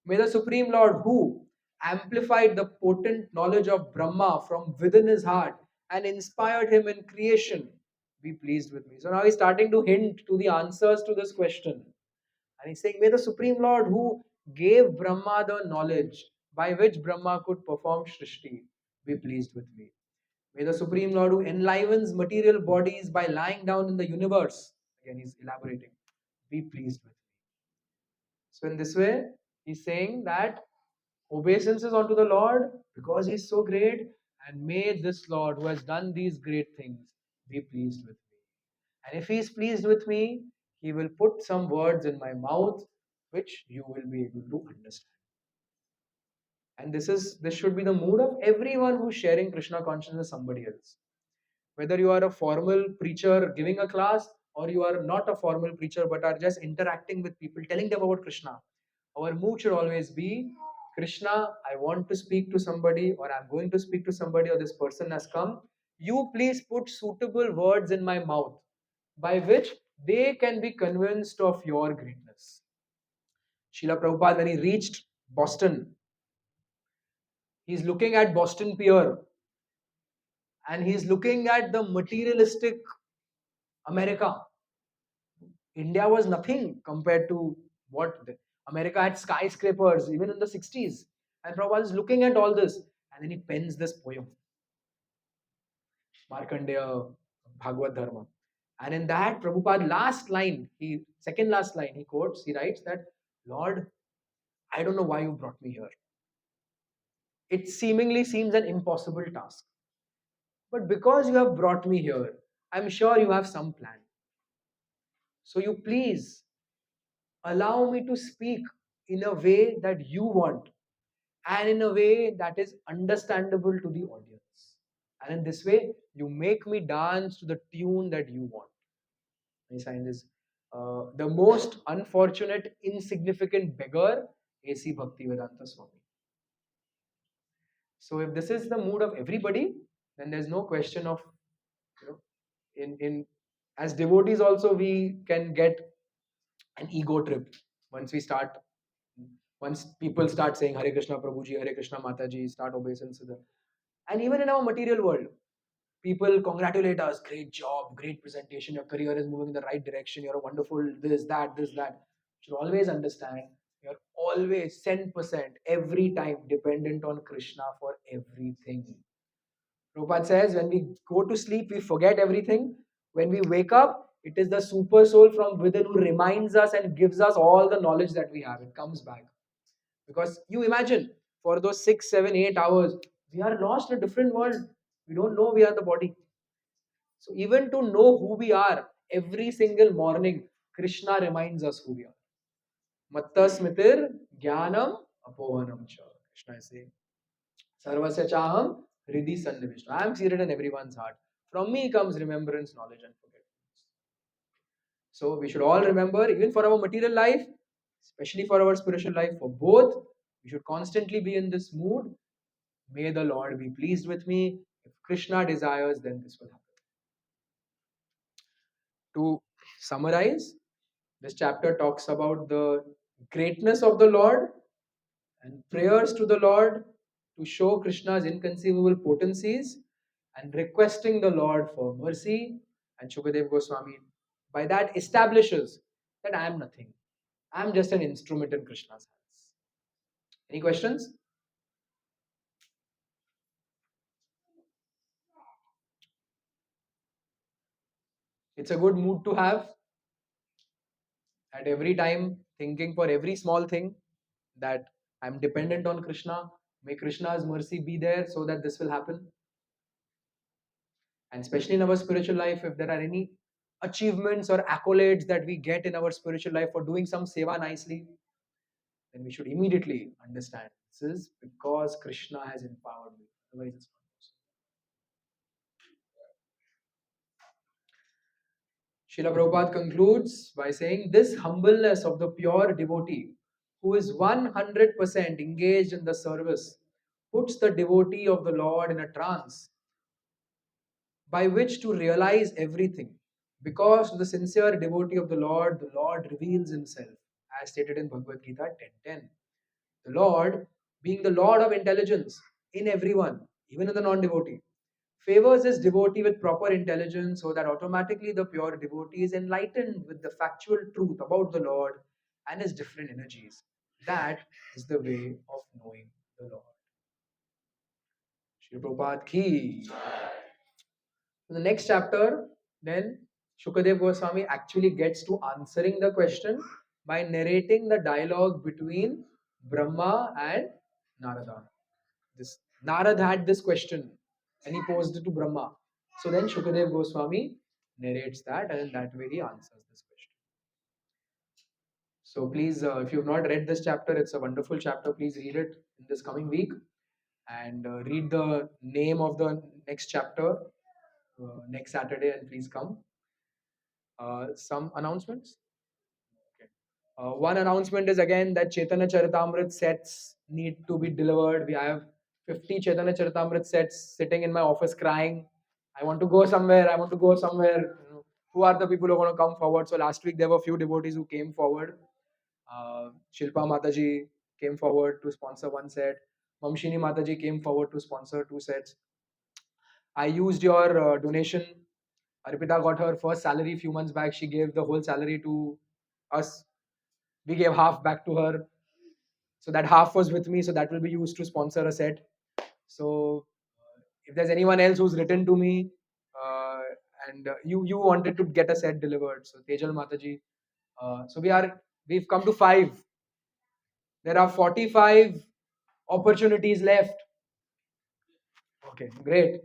May the Supreme Lord, who amplified the potent knowledge of Brahma from within his heart and inspired him in creation, be pleased with me. So now he's starting to hint to the answers to this question. And he's saying, may the Supreme Lord, who gave Brahma the knowledge by which Brahma could perform Srishti, be pleased with me. May the Supreme Lord, who enlivens material bodies by lying down in the universe, again he's elaborating, be pleased with me. So in this way, he's saying that obeisance is unto the Lord because He is so great, and may this Lord who has done these great things be pleased with me. And if He is pleased with me, He will put some words in my mouth which you will be able to understand. And this should be the mood of everyone who's sharing Krishna consciousness with somebody else. Whether you are a formal preacher giving a class, or you are not a formal preacher but are just interacting with people, telling them about Krishna, our mood should always be, Krishna, I want to speak to somebody, or I'm going to speak to somebody, or this person has come. You please put suitable words in my mouth by which they can be convinced of your greatness. Srila Prabhupada, when he reached Boston, he's looking at Boston Pier, and he's looking at the materialistic America. India was nothing compared to what America had skyscrapers even in the 60s. And Prabhupada is looking at all this, and then he pens this poem, Markandeya Bhagavatham. And in that, Prabhupada second last line, he writes that, Lord, I don't know why you brought me here. It seemingly seems an impossible task. But because you have brought me here, I'm sure you have some plan. So you please allow me to speak in a way that you want, and in a way that is understandable to the audience. And in this way, you make me dance to the tune that you want. My sign is the most unfortunate, insignificant beggar, A.C. Bhaktivedanta Swami. So if this is the mood of everybody, then there's no question of, you know, in as devotees also we can get an ego trip once we start once people start saying Hare Krishna Prabhuji, Hare Krishna Mataji, start obeisance to them. And even in our material world, people congratulate us, great job, great presentation, your career is moving in the right direction, you're a wonderful this, that, this, that. You should always understand you're always 10% every time dependent on Krishna for everything. Prabhupada says when we go to sleep, we forget everything. When we wake up, it is the super soul from within who reminds us and gives us all the knowledge that we have. It comes back. Because you imagine, for those 6, 7, 8 hours, we are lost in a different world. We don't know we are the body. So even to know who we are, every single morning, Krishna reminds us who we are. Matta smritir jnanam apohanam cha. Krishna is saying, Sarvasya chaham hridhi sannivishta. I am seated in everyone's heart. From me comes remembrance, knowledge, and forgetfulness. So we should all remember, even for our material life, especially for our spiritual life, for both, we should constantly be in this mood. May the Lord be pleased with me. If Krishna desires, then this will happen. To summarize, this chapter talks about the greatness of the Lord and prayers to the Lord to show Krishna's inconceivable potencies and requesting the Lord for mercy. And Shukadev Goswami, by that, establishes that I am nothing. I am just an instrument in Krishna's hands. Any questions? It's a good mood to have at every time, thinking for every small thing that I'm dependent on Krishna. May Krishna's mercy be there so that this will happen. And especially in our spiritual life, if there are any achievements or accolades that we get in our spiritual life for doing some seva nicely, then we should immediately understand this is because Krishna has empowered me. Otherwise, it's not possible. Srila Prabhupada concludes by saying this humbleness of the pure devotee who is 100% engaged in the service puts the devotee of the Lord in a trance by which to realize everything. Because to the sincere devotee of the Lord reveals himself, as stated in Bhagavad Gita 10:10. The Lord, being the Lord of intelligence in everyone, even in the non-devotee, favors his devotee with proper intelligence so that automatically the pure devotee is enlightened with the factual truth about the Lord and his different energies. That is the way of knowing the Lord. Shri Prabhupada ki. So the next chapter then Shukadev Goswami actually gets to answering the question by narrating the dialogue between Brahma and Narada. This Narad had this question and he posed it to Brahma. So then Shukadev Goswami narrates that, and in that way he answers this question. So please, if you've not read this chapter, it's a wonderful chapter. Please read it in this coming week and read the name of the next chapter next Saturday, and please come. Some announcements. Okay. One announcement is again that Chaitanya Charitamrit sets need to be delivered. We have 50 Chaitanya Charitamrit sets sitting in my office crying. I want to go somewhere. I want to go somewhere. Who are the people who are going to come forward? So last week there were a few devotees who came forward. Shilpa Mataji came forward to sponsor one set. Mamshini Mataji came forward to sponsor two sets. I used your donation. Arpita got her first salary few months back. She gave the whole salary to us. We gave half back to her. So that half was with me. So that will be used to sponsor a set. So if there's anyone else who's written to me uh, and you wanted to get a set delivered, so Tejal Mataji. So we've come to 5. There are 45 opportunities left. Okay, great.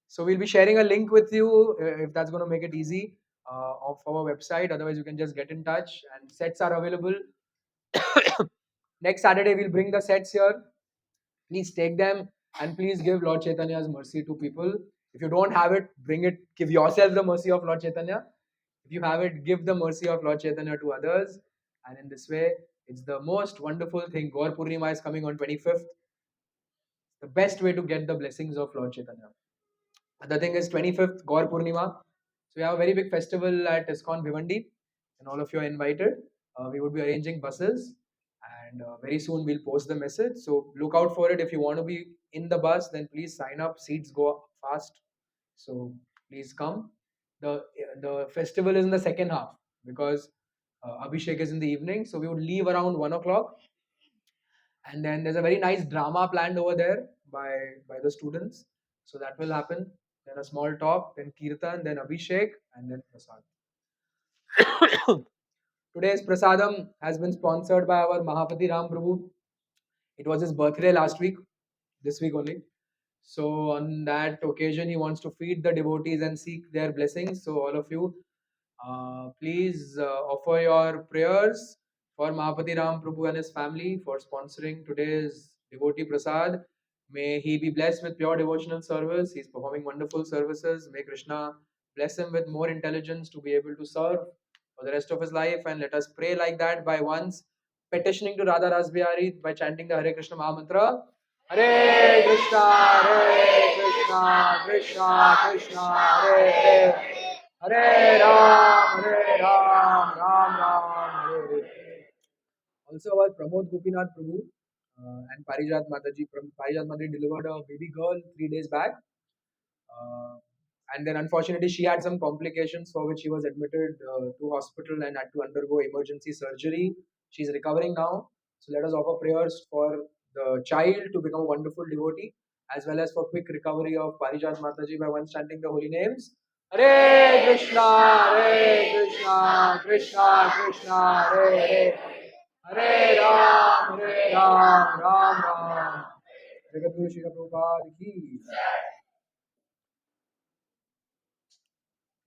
So we'll be sharing a link with you if that's going to make it easy of our website. Otherwise, you can just get in touch and sets are available. Next Saturday, we'll bring the sets here. Please take them and please give Lord Chaitanya's mercy to people. If you don't have it, bring it. Give yourself the mercy of Lord Chaitanya. If you have it, give the mercy of Lord Chaitanya to others. And in this way, it's the most wonderful thing. Gaur Purnima is coming on 25th. The best way to get the blessings of Lord Chaitanya. The thing is 25th Gaur Purnima. So we have a very big festival at ISKCON Bhiwandi, and all of you are invited. We would be arranging buses, and very soon we'll post the message. So look out for it. If you want to be in the bus, then please sign up. Seats go fast, so please come. The festival is in the second half because Abhishek is in the evening. So we would leave around 1 o'clock, and then there's a very nice drama planned over there by the students. So that will happen. Then a small talk, then kirtan, then Abhishek, and then prasad. Today's prasadam has been sponsored by our Mahapati Ram Prabhu. It was his birthday last week, this week only. So on that occasion, he wants to feed the devotees and seek their blessings. So all of you, please offer your prayers for Mahapati Ram Prabhu and his family for sponsoring today's devotee prasad. May he be blessed with pure devotional service. He's performing wonderful services. May Krishna bless him with more intelligence to be able to serve for the rest of his life. And let us pray like that by once petitioning to Radha Rasbihari by chanting the Hare Krishna Maha Mantra. Hare Krishna, Krishna Krishna, Hare Hare. Hare Ram, Ram Ram, Hare Hare. Also, our Pramod Gopinath Prabhu and Parijat Mataji. Parijat Mataji delivered a baby girl 3 days back. Uh, and then unfortunately, she had some complications for which she was admitted to hospital and had to undergo emergency surgery. She's recovering now. So let us offer prayers for the child to become a wonderful devotee, as well as for quick recovery of Parijat Mataji by once chanting the holy names. Hare Krishna, Krishna Krishna, Hare Hare. Hare Ram, Ram Ram. Jagadguru Srila Prabhupada ki.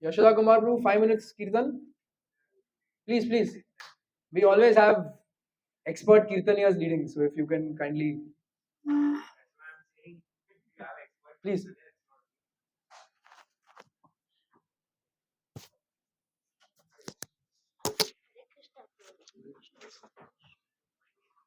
Yashoda Kumar Prabhu, 5 minutes kirtan. Please, please. We always have expert kirtaniyas leading. So if you can kindly, please.